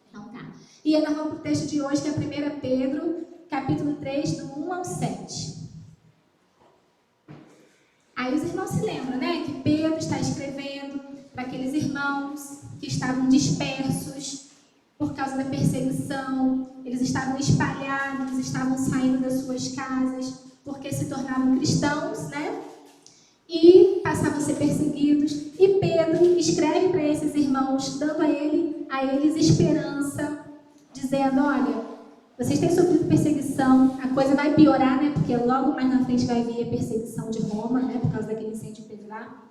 Então tá. E nós vamos para o texto de hoje, que é 1 Pedro, capítulo 3, do 1 ao 7. Aí os irmãos se lembram, né, que Pedro está escrevendo para aqueles irmãos que estavam dispersos por causa da perseguição, eles estavam espalhados, eles estavam saindo das suas casas porque se tornavam cristãos, né? E passavam a ser perseguidos. E Pedro escreve para esses irmãos, dando a eles esperança, dizendo: olha, vocês têm sofrido perseguição, a coisa vai piorar, né? Porque logo mais na frente vai vir a perseguição de Roma, né? Por causa daquele incêndio que teve lá.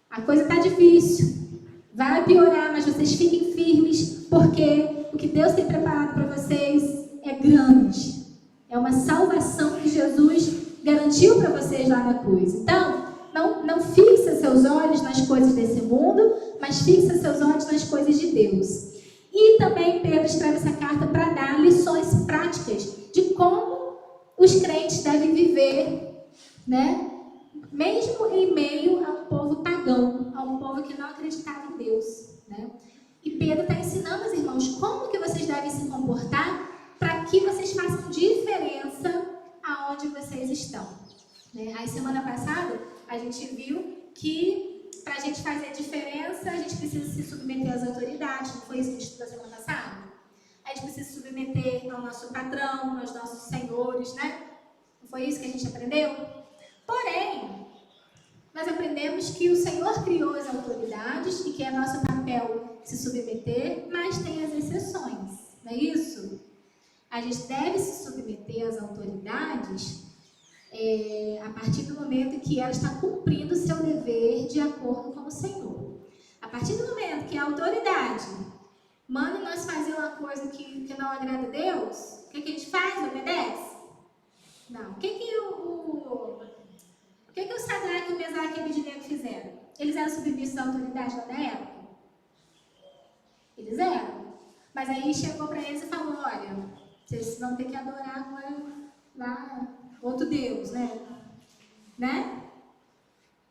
A coisa está difícil, vai piorar, mas vocês fiquem firmes, porque o que Deus tem preparado para vocês é grande. É uma salvação que Jesus garantiu para vocês lá na cruz. Então, não fixa seus olhos nas coisas desse mundo, mas fixa seus olhos nas coisas de Deus. E também Pedro escreve essa carta para dar lições práticas de como os crentes devem viver, né? Mesmo em meio a um povo pagão, a um povo que não acreditava em Deus, né? E Pedro está ensinando os irmãos como que vocês devem se comportar para que vocês façam diferença aonde vocês estão, né? Aí semana passada a gente viu que para a gente fazer diferença a gente precisa se submeter às autoridades. Não foi isso que a gente estudou semana passada? A gente precisa se submeter ao nosso patrão, aos nossos senhores, né? Não foi isso que a gente aprendeu? Porém, nós aprendemos que o Senhor criou as autoridades e que é nosso papel se submeter, mas tem as exceções, não é isso? A gente deve se submeter às autoridades a partir do momento em que ela está cumprindo o seu dever de acordo com o Senhor. A partir do momento que a autoridade manda nós fazer uma coisa que não agrada a Deus, o que a gente faz? Obedece? Não. O que o Sadraque, o Mesaque e o Abednego fizeram? Eles eram submissos à autoridade lá da época? Eles eram. Mas aí chegou para eles e falou, olha, vocês vão ter que adorar agora lá outro Deus, né?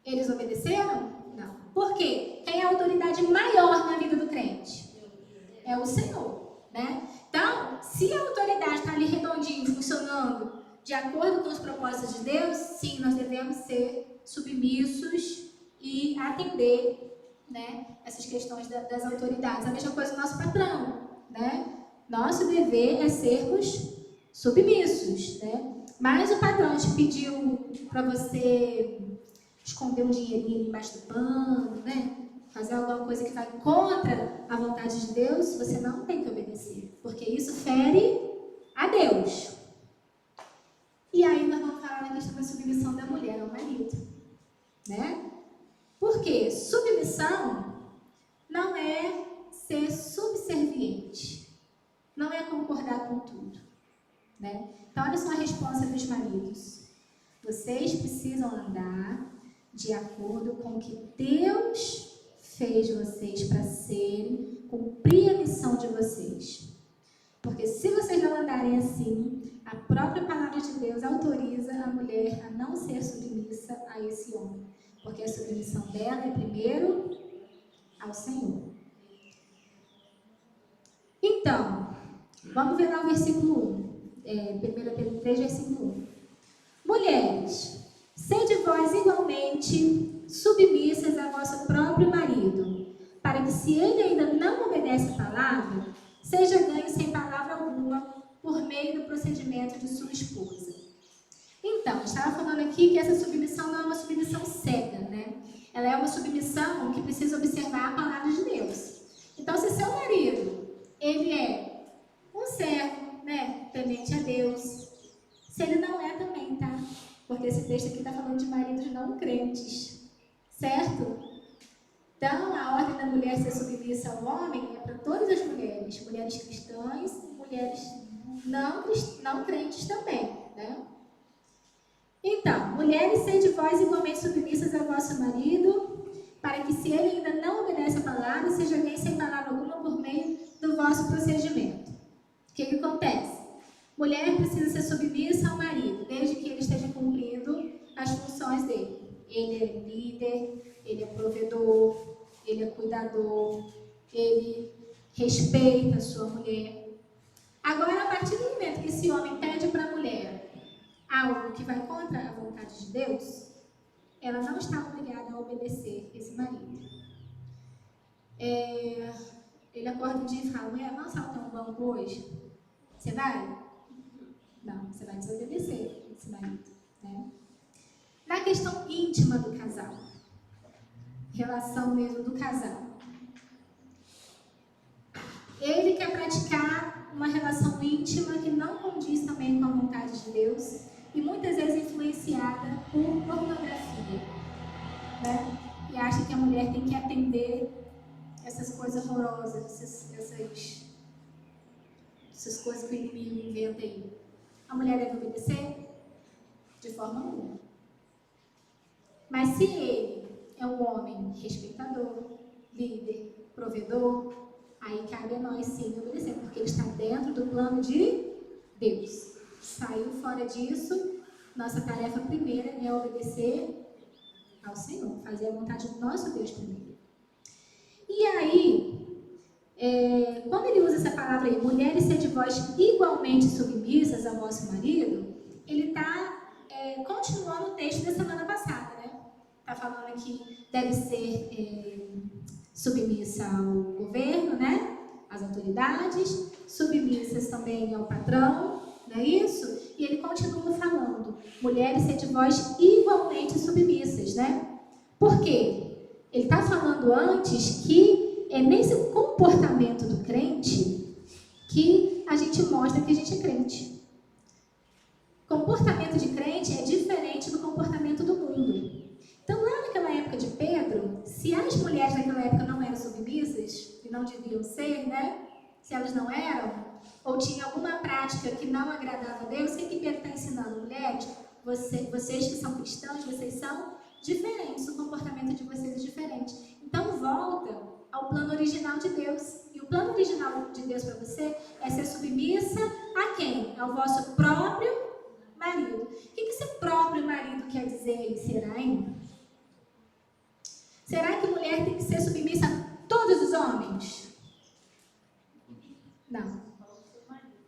Eles obedeceram? Não. Por quê? Quem é a autoridade maior na vida do crente? É o Senhor, né? Então, se a autoridade está ali redondinho, funcionando de acordo com os propósitos de Deus, sim, nós devemos ser submissos e atender, né, essas questões das autoridades. A mesma coisa do nosso patrão, né? Nosso dever é sermos submissos, né? Mas o patrão te pediu para você esconder um dinheirinho embaixo do pano, né? Fazer alguma coisa que vai contra a vontade de Deus, você não tem que obedecer, porque isso fere a Deus. E aí nós vamos falar na questão da submissão da mulher ao marido, né? Porque submissão não é ser subserviente, não é concordar com tudo, né? Então olha só a resposta dos maridos. Vocês precisam andar de acordo com o que Deus fez vocês para serem, cumprir a missão de vocês. Porque se vocês não andarem assim, a própria palavra de Deus autoriza a mulher a não ser submissa a esse homem. Porque a submissão dela é primeiro ao Senhor. Então, vamos ver lá o versículo 1. 1 Pedro 3, versículo 1. Mulheres, sede vós igualmente submissas a vosso próprio marido, para que se ele ainda não obedece a palavra, seja ganho sem palavra alguma por meio do procedimento de sua esposa. Então, estava falando aqui que essa submissão não é uma submissão cega, né? Ela é uma submissão que precisa observar a palavra de Deus. Então, se seu marido, ele é um servo, né, temente a Deus, se ele não é também, tá? Porque esse texto aqui está falando de maridos não crentes, certo? Então, a ordem da mulher ser submissa ao homem é para todas as mulheres, mulheres cristãs e mulheres não crentes também, né? Então, mulheres, sede vós igualmente submissas ao vosso marido, para que se ele ainda não obedece a palavra, seja ganho sem palavra alguma por meio do vosso procedimento. O que acontece? Mulher precisa ser submissa ao marido, desde que ele esteja cumprindo as funções dele. Ele é líder, ele é provedor, ele é cuidador, ele respeita a sua mulher. Agora, a partir do momento que esse homem pede para a mulher algo que vai contra a vontade de Deus, ela não está obrigada a obedecer esse marido. Ele acorda um dia e fala, mulher, vamos saltar um banco hoje? Você vai? Não, você vai desobedecer esse marido, né? Na questão íntima do casal, relação mesmo do casal, ele quer praticar uma relação íntima que não condiz também com a vontade de Deus e muitas vezes influenciada por pornografia, né? E acha que a mulher tem que atender essas coisas horrorosas, essas coisas que o inimigo inventa aí. A mulher deve obedecer? De forma alguma. Mas se ele é um homem respeitador, líder, provedor, aí cabe a nós sim obedecer, porque ele está dentro do plano de Deus. Saiu fora disso, nossa tarefa primeira é obedecer ao Senhor, fazer a vontade do nosso Deus primeiro. E aí, quando ele usa essa palavra aí, mulheres, sede vós igualmente submissas ao vosso marido, ele está continuando o texto da semana passada, né? Está falando que deve ser submissa ao governo, né? Às autoridades, submissas também ao patrão, não é isso? E ele continua falando, mulheres, sede vós igualmente submissas, né? Por quê? Ele está falando antes que é nesse comportamento do crente que a gente mostra que a gente é crente. Comportamento de crente é diferente do comportamento do mundo. Então, lá naquela época de Pedro, se as mulheres naquela época não eram submissas e não deviam deveriam ser, né? Se elas não eram, ou tinha alguma prática que não agradava a Deus, o que Pedro está ensinando? Mulheres, vocês que são cristãos, vocês são diferentes, o comportamento de vocês é diferente. Então volta ao plano original de Deus. E o plano original de Deus para você é ser submissa a quem? Ao vosso próprio marido. O que esse próprio marido quer dizer, será, hein? Será que mulher tem que ser submissa a todos os homens? Não.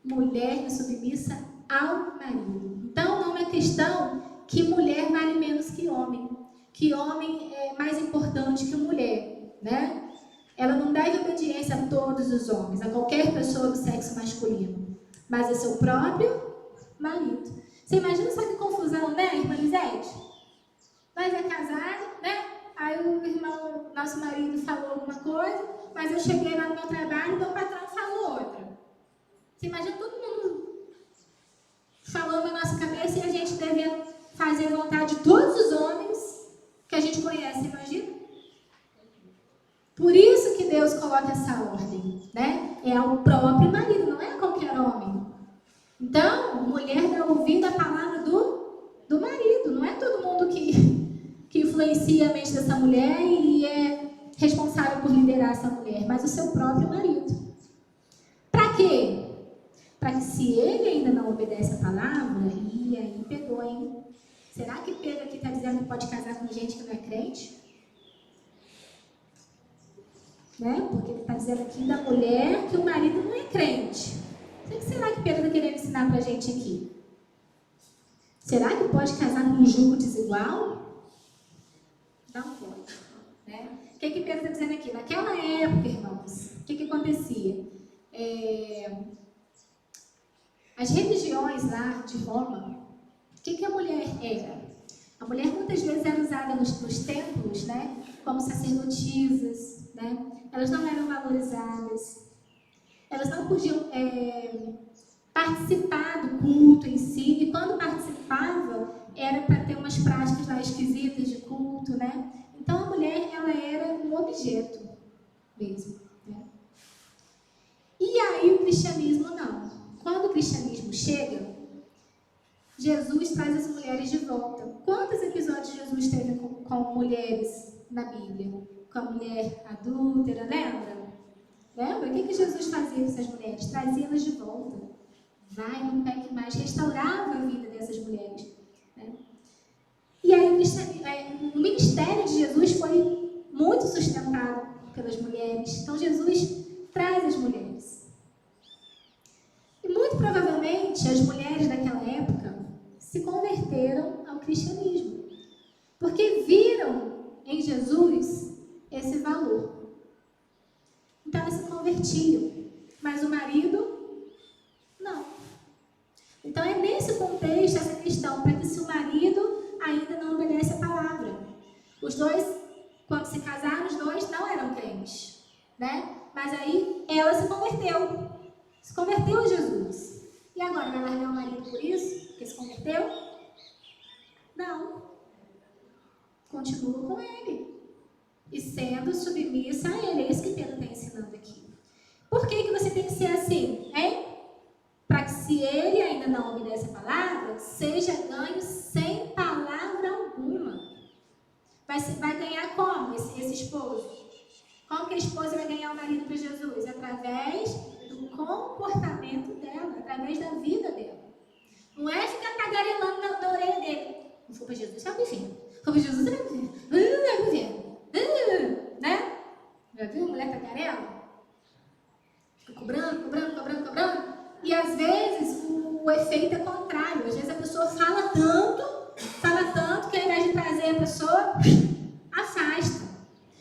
Mulher é submissa ao marido. Então não é questão que mulher vale menos que homem é mais importante que mulher, né? Ela não deve obediência a todos os homens, a qualquer pessoa do sexo masculino, mas a seu próprio marido. Você imagina só que confusão, né, irmã Lisete? Nós é casado, né? Aí o irmão, nosso marido falou alguma coisa, mas eu cheguei lá no meu trabalho e meu patrão falou outra. Você imagina todo mundo falando na nossa cabeça e a gente devendo fazer a vontade de todos os homens que a gente conhece, imagina? Por isso que Deus coloca essa ordem, né? É ao próprio marido, não é a qualquer homem. Então, mulher dá ouvido à palavra do marido. Não é todo mundo que influencia a mente dessa mulher e é responsável por liderar essa mulher, mas o seu próprio marido. Para quê? Para que se ele ainda não obedece a palavra, e aí pegou, hein? Será que Pedro aqui está dizendo que pode casar com gente que não é crente? Né? Porque ele está dizendo aqui da mulher que o marido não é crente. O que será que Pedro está querendo ensinar para a gente aqui? Será que pode casar com um jugo desigual? Não pode. Né? O que Pedro está dizendo aqui? Naquela época, irmãos, o que acontecia? As religiões lá de Roma, o que a mulher era? A mulher muitas vezes era usada nos templos, né? Como sacerdotisas, né? Elas não eram valorizadas. Elas não podiam participar do culto em si. E quando participava, era para ter umas práticas lá esquisitas de culto, né? Então a mulher, ela era um objeto mesmo, né? E aí o cristianismo não. Quando o cristianismo chega, Jesus traz as mulheres de volta. Quantos episódios Jesus teve com mulheres na Bíblia? Com a mulher adúltera, lembra? Lembra? O que Jesus fazia com essas mulheres? Trazia-las de volta. Vai, não peque mais. Restaurava a vida dessas mulheres. Né? E aí o ministério de Jesus foi muito sustentado pelas mulheres. Então Jesus traz as mulheres. E muito provavelmente as mulheres daquela época se converteram ao cristianismo. Porque viram em Jesus esse valor. Então elas se convertiam. Mas o marido, não. Então é nesse contexto essa questão, para que se o marido ainda não obedece a palavra. Os dois, quando se casaram, os dois não eram crentes, né? Mas aí ela se converteu a Jesus. E agora, vai largar o marido por isso? Porque se converteu? Não. Continua com ele. E sendo submissa a ele. É isso que Pedro está ensinando aqui. Por que você tem que ser assim, hein? Para que se ele ainda não obedece a palavra, seja ganho sem palavra alguma. Vai ganhar como esse esposo? Como que a esposa vai ganhar o marido para Jesus? Através do comportamento dela, através da vida dela. Não é ficar tagarelando na orelha dele. Não for para Jesus, você vai pro inferno. Se for para Jesus, você vai pro inferno. Vai pro inferno. Né? Já viu mulher tagarela? Fica cobrando. E às vezes o efeito é contrário. Às vezes a pessoa fala tanto que ao invés de trazer a pessoa, afasta.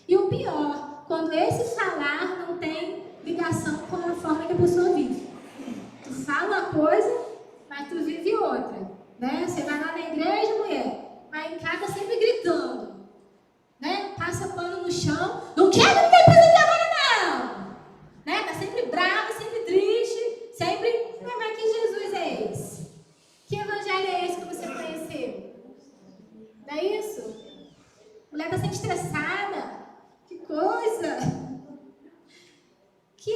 E o pior, quando esse falar não tem ligação com a forma que a pessoa vive. Tu fala uma coisa, mas tu vive outra. Né? Você vai lá na igreja, mulher, mas em casa sempre gritando. Né? Passa pano no chão. Não quero me ter presente agora, não! Né? Tá sempre brava, sempre triste, sempre... Mas que Jesus é esse? Que evangelho é esse que você conheceu? Não é isso? A mulher está sempre estressada. Que coisa! Que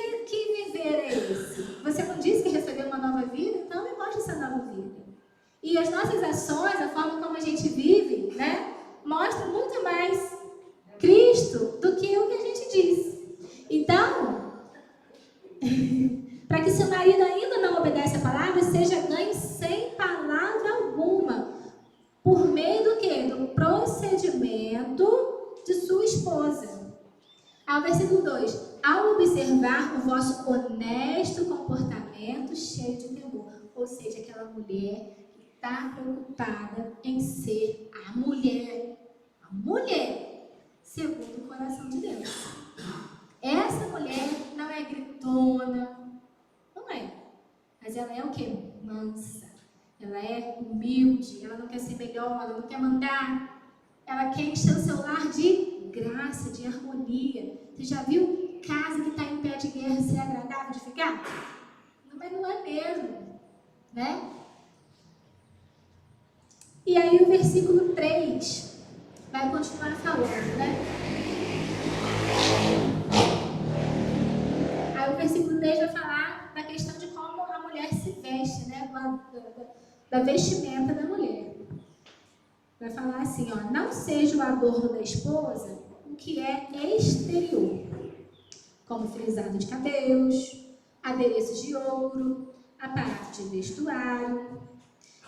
disse. Você não disse que recebeu uma nova vida? Então me mostre essa nova vida. E as nossas ações, a forma como a gente vive, né, mostra muito mais Cristo do que o que a gente diz. Então, para que seu marido ainda não obedece a palavra, seja ganho sem palavra alguma. Por meio do quê? Do procedimento de sua esposa. Ao versículo 2. Ao observar o vosso honesto comportamento cheio de temor. Ou seja, aquela mulher que está preocupada em ser a mulher segundo o coração de Deus. Essa mulher não é gritona, não é. Mas ela é o quê? Mansa. Ela é humilde, ela não quer ser melhor, ela não quer mandar. Ela quer encher o seu lar de graça, de harmonia. Você já viu casa que está em pé de guerra ser agradável de ficar? Não, mas não é mesmo, né? E aí o versículo 3 vai continuar falando, né? Aí o versículo 3 vai falar da questão de como a mulher se veste, né? Da vestimenta da mulher. Vai falar assim, ó, não seja o adorno da esposa o que é exterior, como frisado de cabelos, adereços de ouro, aparato de vestuário.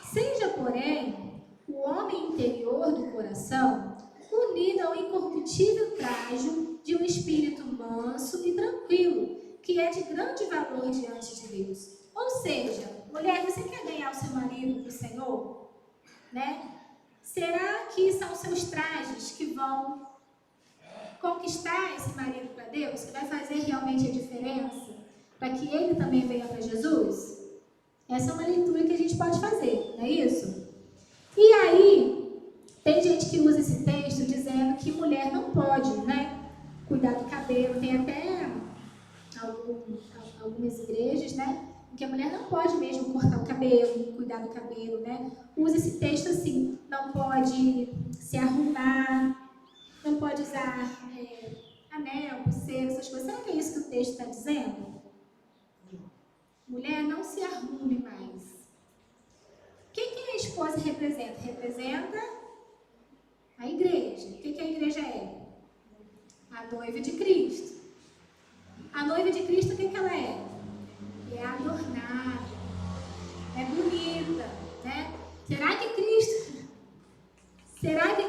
Seja, porém, o homem interior do coração unido ao incorruptível trajo de um espírito manso e tranquilo, que é de grande valor diante de Deus. Ou seja, mulher, você quer ganhar o seu marido para o Senhor? Né? Será que são os seus trajes que vão conquistar esse marido para Deus? Que vai fazer realmente a diferença? Para que ele também venha para Jesus? Essa é uma leitura que a gente pode fazer, não é isso? E aí, tem gente que usa esse texto dizendo que mulher não pode, né, cuidar do cabelo. Tem até algumas igrejas, né, que a mulher não pode mesmo cortar o cabelo, cuidar do cabelo, né? Usa esse texto assim, não pode se arrumar, não pode usar anel, pulseira, essas coisas. Será que é isso que o texto está dizendo? Mulher, não se arrume mais. O que a esposa representa? Representa a igreja. O que a igreja é? A noiva de Cristo. A noiva de Cristo, o que ela é? É adornada, é bonita, né? Será que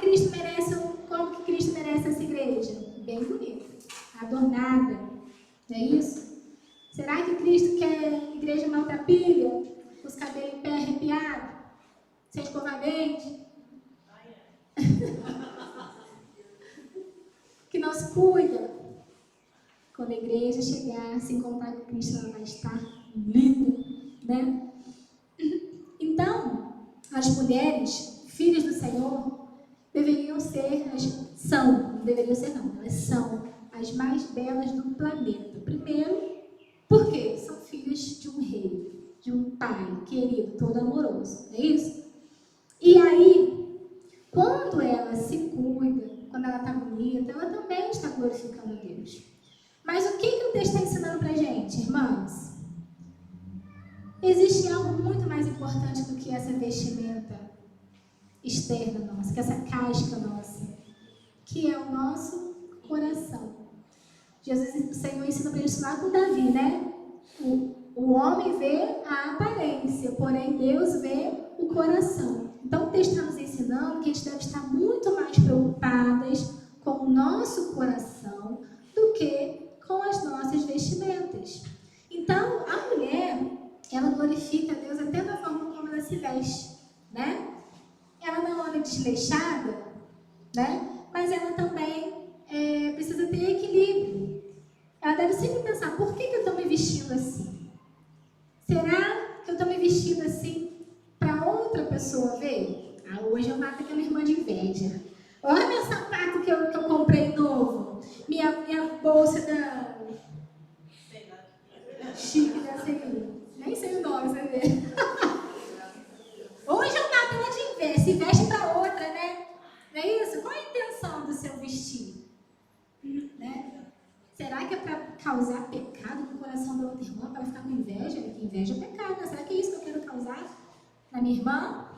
Cristo merece, como que Cristo merece essa igreja? Bem bonita, adornada, não é isso? Será que Cristo quer igreja maltrapilha, com os cabelos em pé arrepiados, sem escovar dente? Que não se cuida? Quando a igreja chegar, se encontrar com Cristo, ela vai estar linda, né? Então, as mulheres, filhas do Senhor, deveriam ser, não deveriam ser não, elas são as mais belas do planeta. Primeiro, porque são filhas de um rei, de um pai querido, todo amoroso, não é isso? E aí, quando ela se cuida, quando ela está bonita, ela também está glorificando a Deus. Mas o que o texto está ensinando para a gente, irmãs? Existe algo muito mais importante do que essa vestimenta externa nossa, que essa casca nossa, que é o nosso coração. Jesus, o Senhor ensina para isso lá com Davi, né? O homem vê a aparência, porém Deus vê o coração. Então o texto está nos ensinando que a gente deve estar muito mais preocupadas com o nosso coração do que com as nossas vestimentas. Então, a mulher, ela glorifica a Deus até da forma como ela se veste, né? Ela não anda desleixada, né? Mas ela também precisa ter equilíbrio. Ela deve sempre pensar, por que eu estou me vestindo assim? Será que eu estou me vestindo assim para outra pessoa ver? Hoje eu mato aquela irmã de inveja. Olha meu sapato que eu comprei novo. Minha bolsa da chique dessa aí. Nem sei o nome, você vê. Hoje eu mato ela de inveja. Se veste para outra, né? Não é isso? Qual a intenção com inveja, que inveja é pecado, né? Será que é isso que eu quero causar na minha irmã?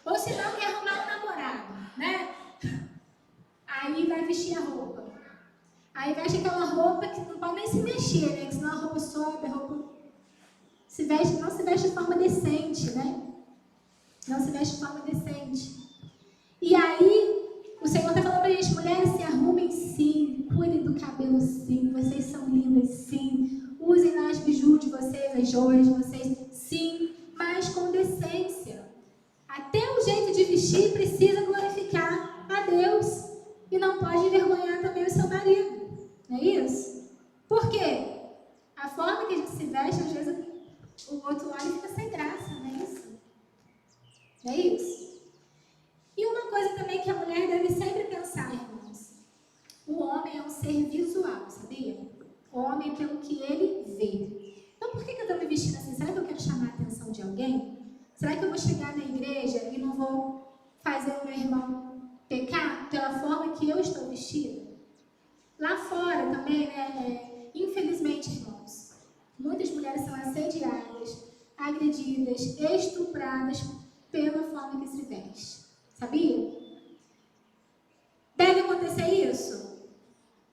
Ou se não, quer arrumar um namorado, né? Aí vai vestir a roupa. Aí veste aquela roupa que não pode nem se mexer, né? Que senão a roupa sobe, a roupa não se veste de forma decente, né? Não se veste de forma decente. E aí, o Senhor está falando para a gente, mulheres, se arrumem sim, cuidem do cabelo sim, vocês são lindas sim, usem as biju de vocês, as joias de vocês, sim, mas com decência. Até o jeito de vestir precisa glorificar a Deus e não pode envergonhar também o seu marido, não é isso? Por quê? A forma que a gente se veste, às vezes o outro olha e fica sem graça, não é isso? Não é isso? E uma coisa também que a mulher deve sempre pensar, irmãos, o homem é um ser visual, sabia? O homem é pelo que ele vê. Então por que eu estou me vestindo assim? Será que eu quero chamar a atenção de alguém? Será que eu vou chegar na igreja e não vou fazer o meu irmão pecar pela forma que eu estou vestida? Lá fora também, né? Infelizmente, irmãos, muitas mulheres são assediadas, agredidas, estupradas pela forma que se veste. Sabia? Deve acontecer isso?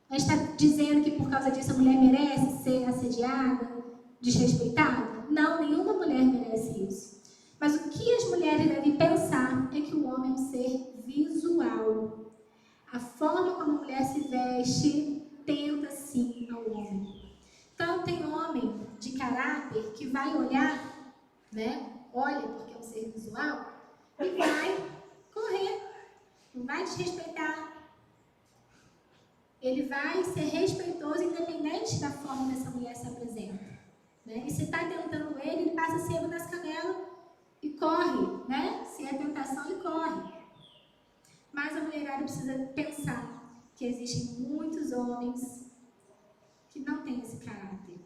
A gente está dizendo que por causa disso a mulher merece ser assediada, desrespeitada? Não, nenhuma mulher merece isso. Mas o que as mulheres devem pensar é que o homem é um ser visual. A forma como a mulher se veste tenta sim ao homem. Então tem homem de caráter que vai olhar, né? Olha porque é um ser visual e vai correr, não vai desrespeitar. Ele vai ser respeitoso independente da forma que essa mulher se apresenta, né? E se está tentando ele passa sebo nas canelas e corre, né? Se é tentação, ele corre. Mas a mulherada precisa pensar que existem muitos homens que não têm esse caráter.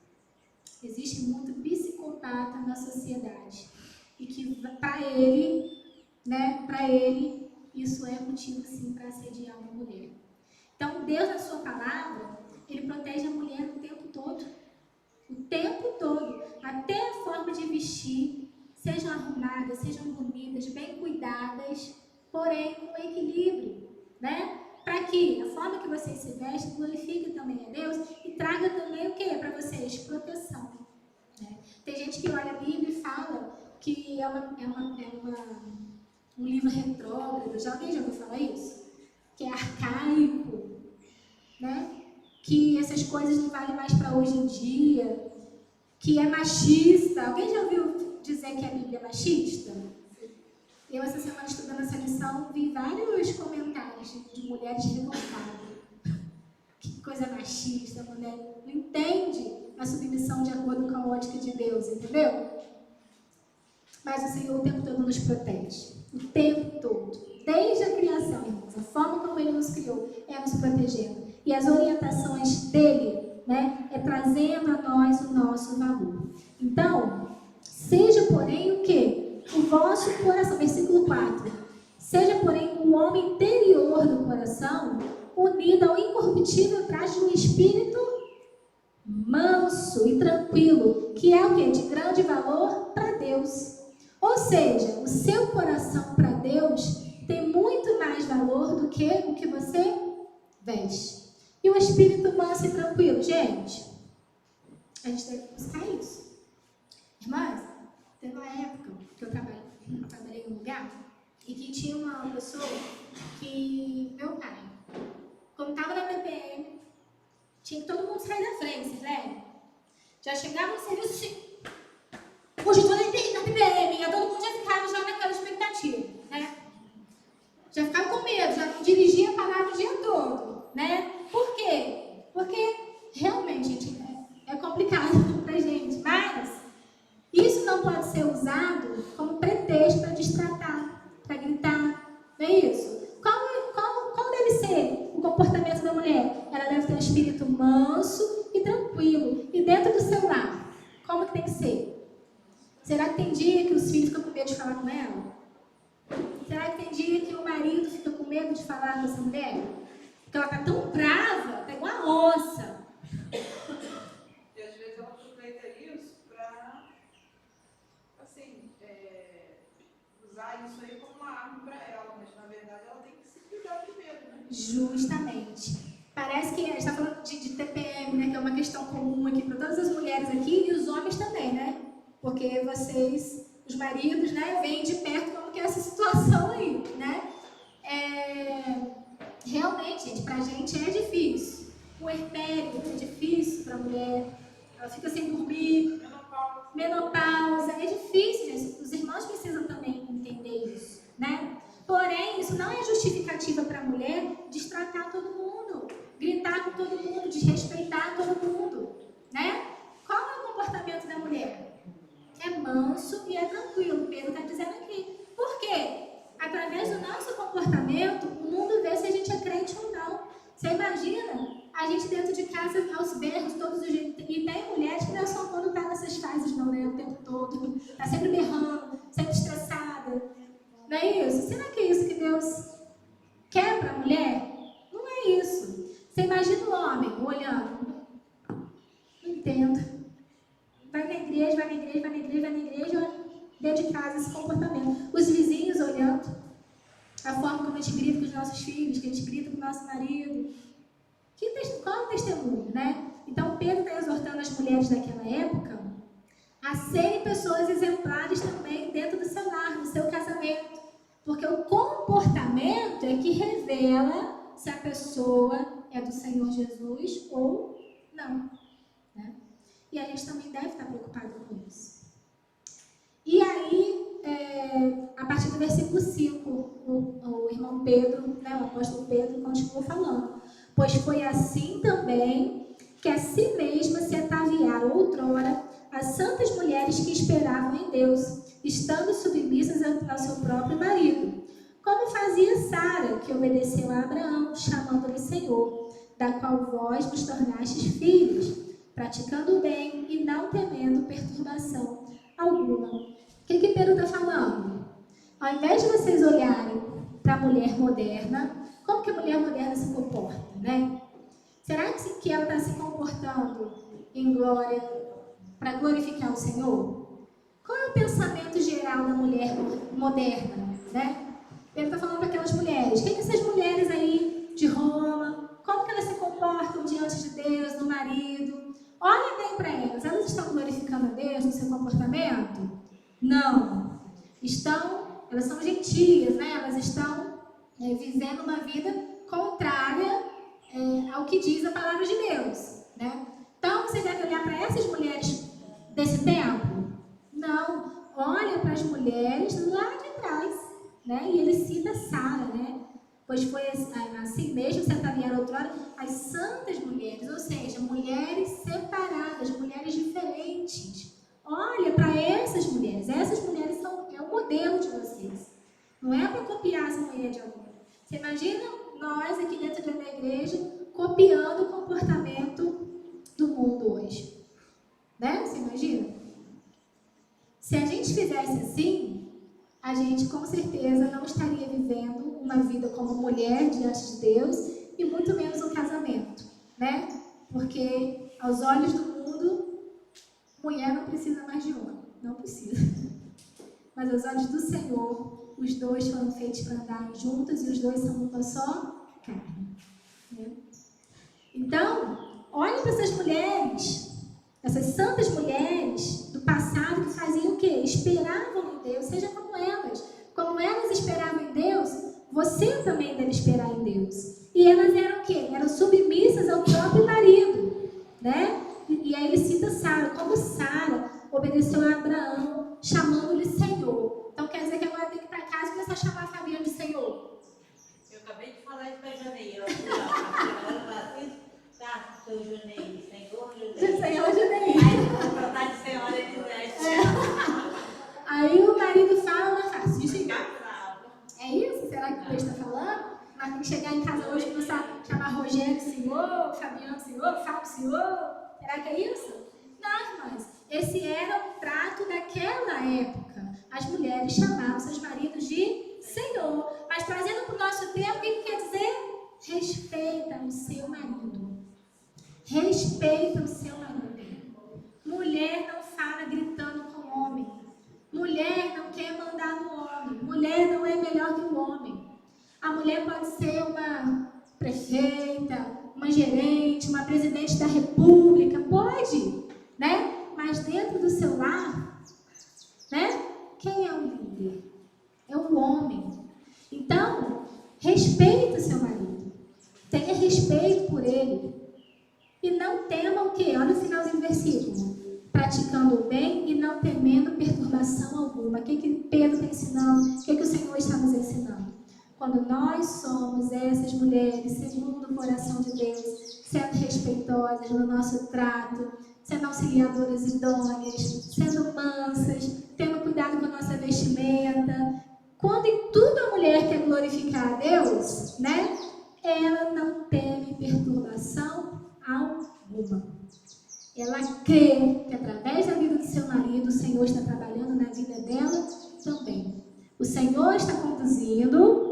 Existe muito psicopata na sociedade e que para ele, né? Para ele, isso é motivo, sim, para assediar uma mulher. Então, Deus, na sua palavra, Ele protege a mulher o tempo todo. O tempo todo. Até a forma de vestir, sejam arrumadas, sejam bonitas, bem cuidadas, porém com equilíbrio, né? Para que a forma que vocês se vestem glorifique também a Deus e traga também o quê? Para vocês? Proteção. Né? Tem gente que olha a Bíblia e fala que é um livro retrógrado. Alguém já ouviu falar isso? Que é arcaico, né? Que essas coisas não valem mais para hoje em dia, que é machista. Alguém já ouviu dizer que a Bíblia é machista? Eu, essa semana, estudando essa lição, vi vários comentários de mulheres revoltadas. Que coisa machista, a mulher não entende a submissão de acordo com a ótica de Deus, entendeu? Mas o Senhor o tempo todo nos protege. O tempo todo. Desde a criação, irmãos. A forma como Ele nos criou é nos protegendo. E as orientações dEle, né, é trazendo a nós o nosso valor. Então, seja porém o quê? O vosso coração. Versículo 4. Seja porém o homem interior do coração unido ao incorruptível traje de um espírito manso e tranquilo, que é o quê? De grande valor para Deus. Ou seja, o seu coração para Deus tem muito mais valor do que o que você veste. E o espírito manso e tranquilo, gente, a gente deve buscar isso. Irmãs, teve uma época que eu trabalhei em um lugar e que tinha uma pessoa que, meu pai, quando estava na TPM, tinha que todo mundo sair da frente, vocês lembram? Já chegava no serviço assim, hoje estou na TPM, e todo mundo já ficava já naquela expectativa, né? Já ficava com medo, já não dirigia a palavra o dia todo, né? Por quê? Porque realmente, gente, é complicado pra gente, mas isso não pode ser usado como pretexto para destratar, para gritar, não é isso? Qual deve ser o comportamento da mulher? Ela deve ter um espírito manso e tranquilo. E dentro do seu lar, como que tem que ser? Será que tem dia que os filhos ficam com medo de falar com ela? Será que tem dia que o marido fica com medo de falar com essa mulher? Porque ela está tão brava, está igual uma onça. E às vezes ela aproveita isso para usar isso aí como uma arma para ela, mas na verdade ela tem que se cuidar primeiro, né? Justamente. Parece que a gente está falando de TPM, né? Que é uma questão comum aqui para todas as mulheres aqui e os homens também, né? Porque vocês, os maridos, né, veem de perto como que é essa situação aí, né? Realmente, gente, pra gente é difícil. O herpério é difícil pra mulher. Ela fica sem dormir. Menopausa. É difícil, gente. Os irmãos precisam também entender isso, né? Porém, isso não é justificativa para a mulher destratar todo mundo, gritar com todo mundo, desrespeitar todo mundo, né? Qual é o comportamento da mulher? É manso e é tranquilo. Pedro está dizendo aqui. Por quê? Através do nosso comportamento, o mundo vê se a gente é crente ou não. Você imagina a gente dentro de casa aos berros, todos os dias. E tem mulheres que não é só quando está nessas fases, não, né? O tempo todo. Está sempre berrando, sempre estressada. Não é isso? Será que é isso que Deus quer para a mulher? Não é isso. Você imagina o homem olhando. Não entendo. Vai na igreja, vai na igreja, vai na igreja, vai na igreja, dentro de casa esse comportamento. Os vizinhos olhando. A forma como a gente grita com os nossos filhos, que a gente grita com o nosso marido. Qual é o testemunho, né? Então Pedro está exortando as mulheres daquela época a serem pessoas exemplares também dentro do seu lar, no seu casamento. Porque o comportamento é que revela se a pessoa é do Senhor Jesus ou não, né? E a gente também deve estar preocupado com isso. E aí, a partir do versículo 5, o irmão Pedro, né, o apóstolo Pedro, continuou falando. Pois foi assim também que a si mesma se ataviaram outrora as santas mulheres que esperavam em Deus, estando submissas ao seu próprio marido. Como fazia Sara, que obedeceu a Abraão, chamando-lhe Senhor, da qual vós vos tornastes filhos, praticando o bem e não temendo perturbação alguma. O que Pedro está falando? Ao invés de vocês olharem para a mulher moderna, como que a mulher moderna se comporta, né? Será que ela está se comportando em glória para glorificar o Senhor? Qual é o pensamento geral da mulher moderna, né? Pedro está falando para aquelas mulheres. Quem que essas mulheres aí de Roma, como que elas se comportam diante de Deus, do marido? Olhem bem para elas. Elas estão glorificando a Deus no seu comportamento? Não. Elas são gentias, né? Elas estão vivendo uma vida contrária ao que diz a palavra de Deus, né? Então, você deve olhar para essas mulheres desse tempo? Não. Olha para as mulheres lá de trás, né? E ele cita Sara, né? Pois foi assim mesmo se ataviaram outrora as santas mulheres, ou seja, mulheres separadas, mulheres diferentes. Olha para essas mulheres é o modelo de vocês. Não é para copiar essa mulher de alguém. Você imagina nós aqui dentro da igreja copiando o comportamento do mundo hoje, né? Você imagina? Se a gente fizesse assim, a gente com certeza não estaria vivendo uma vida como mulher diante de Deus e muito menos um casamento, né? Porque aos olhos do mundo, mulher não precisa mais de homem, não precisa. Mas aos olhos do Senhor, os dois foram feitos para andar juntos e os dois são uma só carne, né? Então, olhem para essas mulheres, essas santas mulheres do passado que faziam o quê? Esperavam em Deus, seja como elas. Como elas esperavam em Deus, você também deve esperar em Deus. E elas eram o quê? Eram submissas ao próprio marido, né? E aí ele cita Sara, como Sara obedeceu a Abraão, chamando-lhe Senhor. Então quer dizer que agora tem que ir para casa e começar a chamar a Fabiana de Senhor. Eu acabei de falar isso para a Janei. Ela fala assim, tá, seu Janei, Senhor Janei. Senhor Janei. Aí eu vou tratar de Senhora Elisete. Aí o marido fala, ela fala, sim, senhor. É isso? Será que o Deus está falando? Mas tem que chegar em casa hoje e começar a chamar Rogério Senhor, Fabiano Senhor, Fábio Senhor. Será que é isso? Não, irmãs. Esse era o trato daquela época. As mulheres chamavam seus maridos de Senhor. Mas trazendo para o nosso tempo, o que quer dizer? Respeita o seu marido. Respeita o seu marido. Mulher não fala gritando com homem. Mulher mulher pode ser uma prefeita, uma gerente, uma presidente da república, pode, né? Mas dentro do seu lar, né? Quem é o líder? É o homem. Então, respeita o seu marido. Tenha respeito por ele. E não tema o quê? Olha o finalzinho do versículo. Praticando o bem e não temendo perturbação alguma. O que Pedro está ensinando? O que o Senhor está nos ensinando? Quando nós somos essas mulheres, segundo o coração de Deus, sendo respeitosas no nosso trato, sendo auxiliadoras idôneas, sendo mansas, tendo cuidado com a nossa vestimenta. Quando em tudo a mulher quer glorificar a Deus, né? Ela não teme perturbação alguma. Ela crê que através da vida do seu marido, o Senhor está trabalhando na vida dela também. O Senhor está conduzindo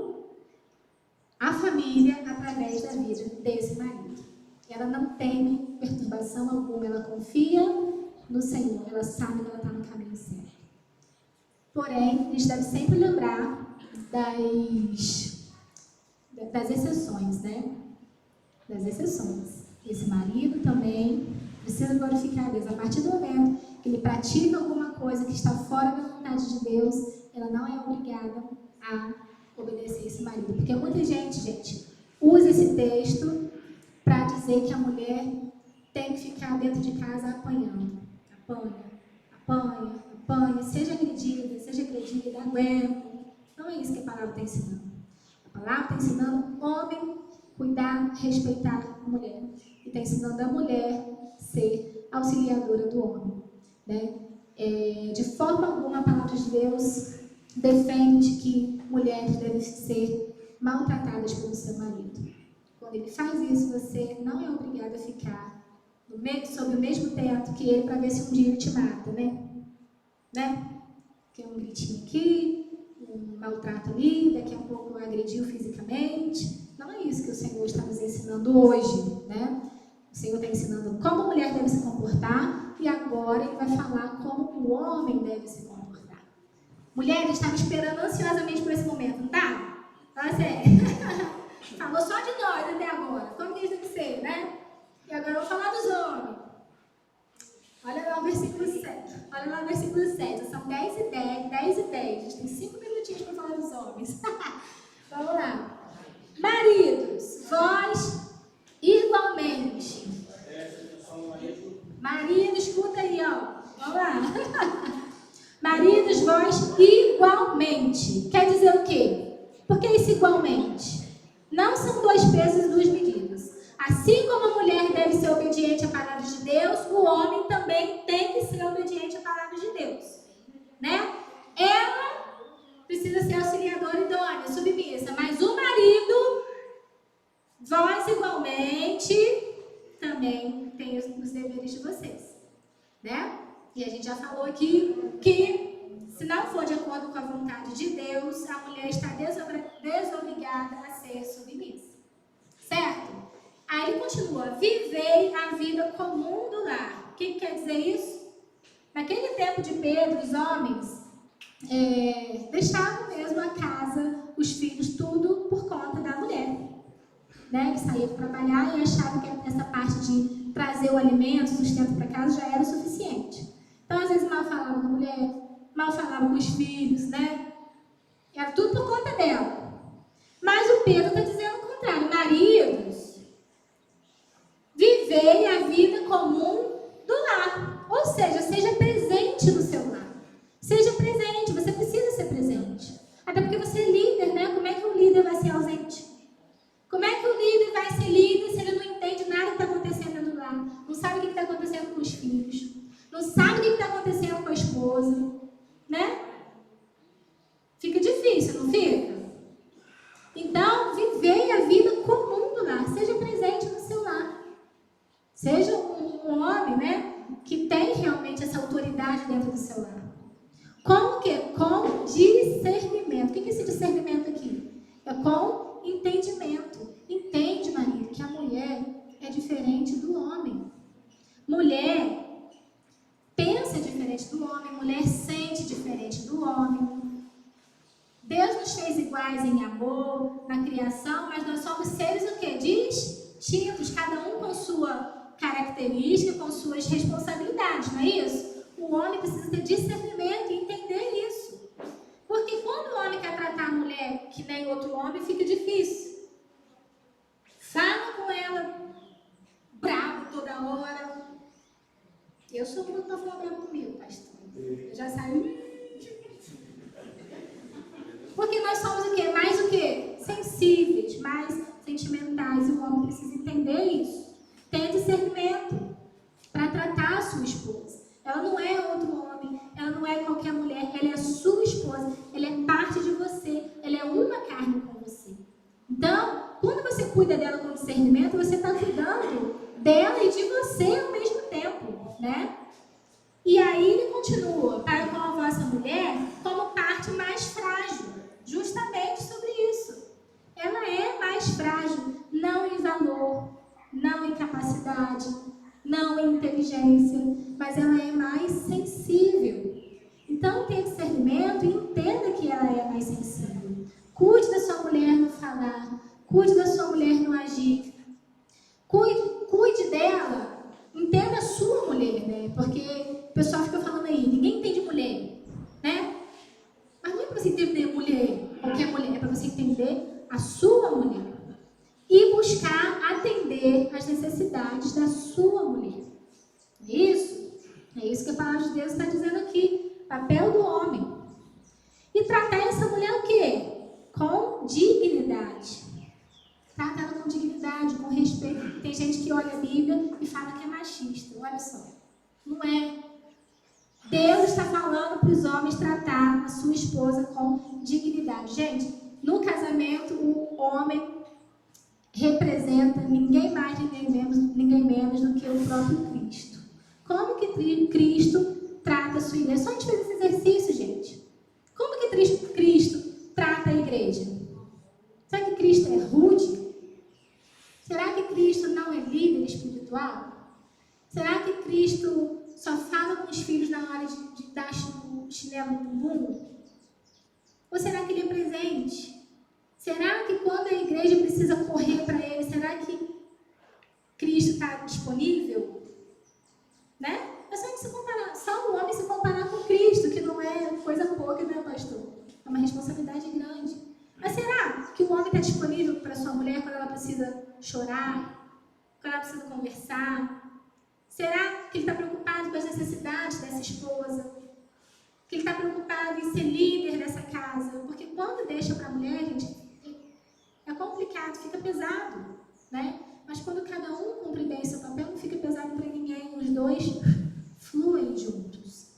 a família através da vida desse marido. Ela não teme perturbação alguma, ela confia no Senhor, ela sabe que ela está no caminho certo. Porém, a gente deve sempre lembrar das exceções, né? Das exceções. Esse marido também precisa glorificar a Deus. A partir do momento que ele pratica alguma coisa que está fora da vontade de Deus, ela não é obrigada a obedecer esse marido. Porque muita gente, usa esse texto para dizer que a mulher tem que ficar dentro de casa apanhando. Apanha, seja agredida, aguenta. Não é isso que a palavra está ensinando. A palavra está ensinando o homem cuidar, respeitar a mulher. E está ensinando a mulher ser auxiliadora do homem. Né? De forma alguma, a palavra de Deus defende que mulheres devem ser maltratadas pelo seu marido. Quando ele faz isso, você não é obrigada a ficar sob o mesmo teto que ele para ver se um dia ele te mata, né? Que é um gritinho aqui, um maltrato ali, daqui a pouco agrediu fisicamente. Não é isso que o Senhor está nos ensinando hoje, né? O Senhor está ensinando como a mulher deve se comportar e agora Ele vai falar como o homem deve se comportar. Mulheres, estavam esperando ansiosamente por esse momento, não tá? Fala sério. Falou só de nós até agora. Como que isso tem que ser, né? E agora eu vou falar dos homens. Olha lá o versículo 7. São 10 e 10. A gente tem 5 minutinhos para falar dos homens. Vamos lá. Maridos, vós igualmente. Marido, escuta aí, ó. Vamos lá. Maridos, vós igualmente. Quer dizer o quê? Por que isso igualmente? Não são 2 pesos e 2 medidas. Assim como a mulher deve ser obediente à palavra de Deus, o homem também tem que ser obediente à palavra de Deus. Né? Ela precisa ser auxiliadora idônea, submissa. Mas o marido, vós igualmente, também tem os deveres de vocês. Né? E a gente já falou aqui que, se não for de acordo com a vontade de Deus, a mulher está desobrigada a ser submissa. Certo? Aí ele continua, vivei a vida comum do lar. O que quer dizer isso? Naquele tempo de Pedro, os homens deixavam mesmo a casa, os filhos, tudo por conta da mulher. Né? Eles saíam para trabalhar e achavam que essa parte de trazer o alimento, o sustento para casa já era o suficiente. Então, às vezes, mal falavam com a mulher, mal falavam com os filhos, né? Era tudo por conta dela. Mas o Pedro está dizendo o contrário. Maridos, vivei a vida comum do lar. Ou seja, seja presente no seu lar. Seja presente, você precisa ser presente. Até porque você é líder, né? Como é que o líder vai ser ausente? Como é que o líder vai ser líder se ele não entende nada que está acontecendo dentro do lar? Não sabe o que está acontecendo com os filhos? Não sabe o que está acontecendo com a esposa? Né? Fica difícil, não fica? Então, vivei a vida comum do lar. Seja presente no seu lar. Seja um homem, né? Que tem realmente essa autoridade dentro do seu lar. Com o quê? Com discernimento. O que é esse discernimento aqui? É com entendimento. Entende, marido, que a mulher é diferente do homem. Mulher pensa diferente do homem. Mulher sente diferente do homem. Deus nos fez fez iguais em amor, na criação, mas nós somos seres o quê? Distintos, cada um com sua característica, com suas responsabilidades, não é isso? O homem precisa ter discernimento e entender isso. Porque quando o homem quer tratar a mulher que nem outro homem, fica difícil. Fala com ela bravo toda hora. Eu sou muito pra falar bravo comigo, pastor. Eu já saí. Porque nós somos o quê? Mais o quê? Sensíveis, mais sentimentais. E o homem precisa entender isso. Tenha discernimento para tratar a sua esposa. Ela não é outro homem, ela não é qualquer mulher, ela é a sua esposa, ela é parte de você, ela é uma carne com você. Então, quando você cuida dela com discernimento, você está cuidando dela e de você ao mesmo tempo, né? E aí ele continua, para com a vossa mulher como parte mais frágil, justamente sobre isso. Ela é mais frágil, não em valor, não em capacidade, não em inteligência, mas ela é mais sensível. Então tenha discernimento e entenda que ela é mais sensível. Cuide da sua mulher no falar, cuide da sua mulher no agir, cuide dela, entenda a sua mulher, né? Porque o pessoal fica falando aí, ninguém entende mulher, né? Mas não é para você entender mulher, qualquer mulher, é para você entender a sua mulher e buscar atender às necessidades da sua mulher. Isso? É isso que a palavra de Deus está dizendo aqui. Papel do homem. E tratar essa mulher o quê? Com dignidade. Trata ela com dignidade, com respeito. Tem gente que olha a Bíblia e fala que é machista. Olha só. Não é. Deus está falando para os homens tratar a sua esposa com dignidade. Gente, no casamento, o homem representa ninguém mais, ninguém menos do que o próprio Cristo. Como que Cristo trata a sua igreja? Só a gente fez esse exercício, gente. Como que Cristo trata a igreja? Será que Cristo é rude? Será que Cristo não é líder espiritual? Será que Cristo só fala com os filhos na hora de dar chinelo no bumbum? Ou será que ele é presente? Será que quando a igreja precisa correr para ele, será que Cristo está disponível? Né? É só a gente se comparar, só o homem se comparar com Cristo, que não é coisa pouca, né, pastor? É uma responsabilidade grande. Mas será que o homem está disponível para sua mulher quando ela precisa chorar? Quando ela precisa conversar? Será que ele está preocupado com as necessidades dessa esposa? Que ele está preocupado em ser líder dessa casa? Porque quando deixa para a mulher, gente, é complicado, fica pesado, né? Mas quando cada um cumpre bem seu papel, não fica pesado para ninguém, os dois fluem juntos.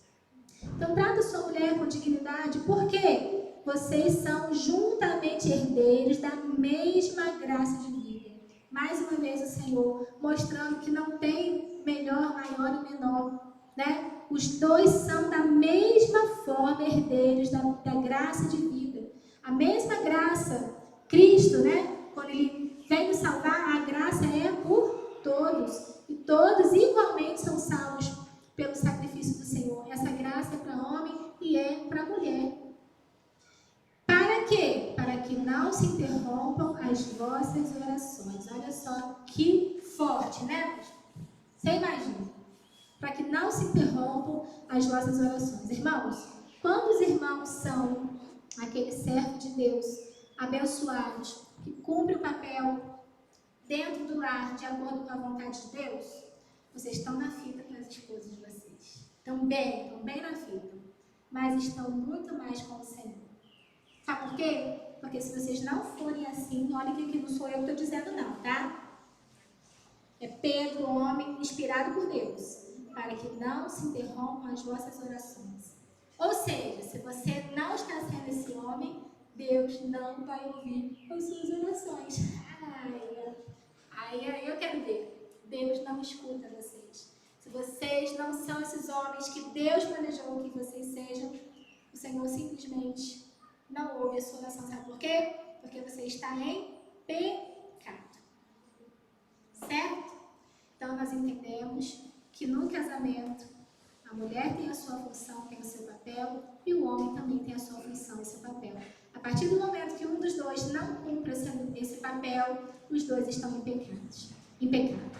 Então, trata sua mulher com dignidade, por quê? Vocês são juntamente herdeiros da mesma graça de vida. Mais uma vez o Senhor mostrando que não tem melhor, maior e menor, né? Os dois são da mesma forma herdeiros da graça de vida. A mesma graça, Cristo, né? Quando Ele vem nos salvar, a graça é por todos. E todos igualmente são salvos pelo sacrifício do Senhor. Essa graça é para homem e é para mulher. Para quê? Para que não se interrompam as vossas orações. Olha só que forte, né? Você imagina? Para que não se interrompam as vossas orações. Irmãos, quando os irmãos são aquele servo de Deus, abençoados, que cumpre o papel dentro do lar, de acordo com a vontade de Deus, vocês estão na fita com as esposas de vocês. Estão bem na fita. Mas estão muito mais com o Senhor. Sabe por quê? Porque se vocês não forem assim, olha que aqui não sou eu que estou dizendo não, tá? É Pedro, homem inspirado por Deus, para que não se interrompam as vossas orações. Ou seja, se você não está sendo esse homem, Deus não vai ouvir as suas orações. Aí eu quero ver. Deus não escuta vocês. Se vocês não são esses homens que Deus planejou que vocês sejam, o Senhor simplesmente não ouve a sua oração. Sabe por quê? Porque você está em pecado. Certo? Então nós entendemos que no casamento a mulher tem a sua função, tem o seu papel, e o homem também tem a sua função e seu papel. A partir do momento que um dos dois não cumpre esse papel, os dois estão em pecado.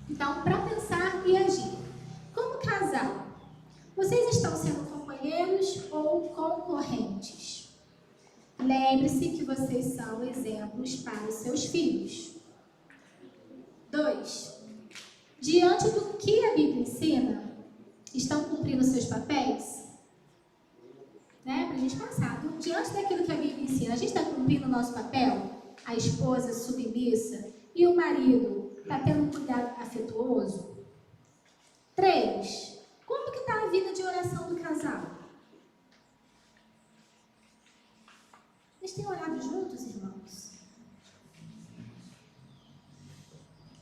Então, para pensar e agir. Como casal, vocês estão sendo companheiros ou concorrentes? Lembre-se que vocês são exemplos para os seus filhos. 2. Diante do que a Bíblia ensina, estão cumprindo seus papéis? Para a gente pensar, diante daquilo que a Bíblia ensina, a gente está cumprindo o nosso papel? A esposa submissa e o marido está tendo um cuidado afetuoso? 3. Como que está a vida de oração do casal? Eles têm orado juntos, irmãos?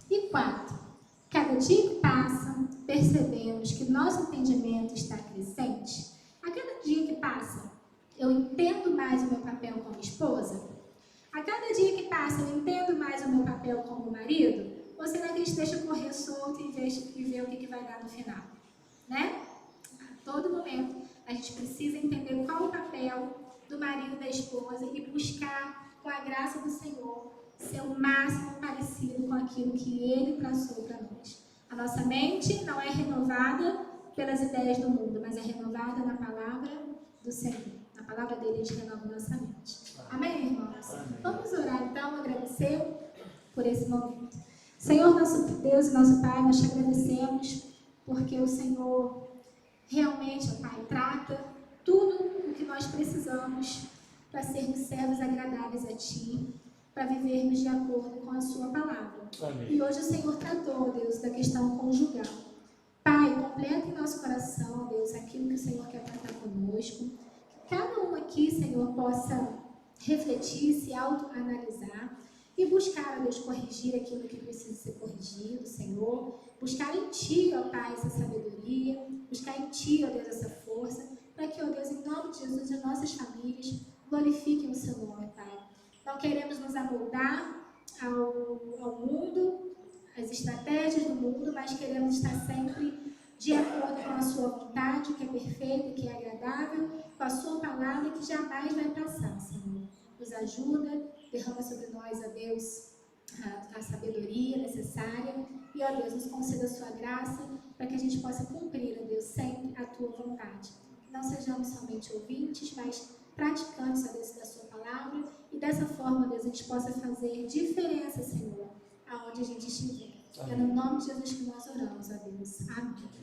E 4. Cada dia que passa, percebemos que nosso entendimento está crescente. A cada dia que passa, eu entendo mais o meu papel como esposa? A cada dia que passa, eu entendo mais o meu papel como marido? Ou será que a gente deixa correr solto e ver o que vai dar no final? A todo momento, a gente precisa entender qual o papel do marido e da esposa e buscar, com a graça do Senhor, ser o máximo parecido com aquilo que Ele traçou para nós. A nossa mente não é renovada pelas ideias do mundo, mas é renovada na palavra do Senhor. Na palavra dele, a gente renova a nossa mente. Amém, irmãos? Amém. Vamos orar, então, agradecer por esse momento. Senhor, nosso Deus e nosso Pai, nós te agradecemos porque o Senhor realmente, ó Pai, trata tudo o que nós precisamos para sermos servos agradáveis a Ti, para vivermos de acordo com a Sua palavra. Amém. E hoje o Senhor tratou, Deus, da questão conjugal. Pai, completa em nosso coração, Deus, aquilo que o Senhor quer tratar conosco. Que cada um aqui, Senhor, possa refletir, se autoanalisar e buscar, ó Deus, corrigir aquilo que precisa ser corrigido, Senhor. Buscar em Ti, ó Pai, essa sabedoria. Buscar em Ti, ó Deus, essa força. Para que, ó Deus, em nome de Jesus, as nossas famílias glorifiquem o Seu nome, Pai. Não queremos nos amoldar ao mundo, às estratégias do mundo, mas queremos estar sempre de acordo com a Sua vontade, que é perfeita, que é agradável, com a Sua palavra, que jamais vai passar, Senhor. Nos ajuda, derrama sobre nós, ó Deus, a sabedoria necessária e, ó Deus, nos conceda a Sua graça para que a gente possa cumprir, ó Deus, sempre a Tua vontade. Que não sejamos somente ouvintes, mas praticantes, ó Deus, da Sua palavra e dessa forma, ó Deus, a gente possa fazer diferença, Senhor, aonde a gente estiver. É no nome de Jesus que nós oramos, ó Deus. Amém.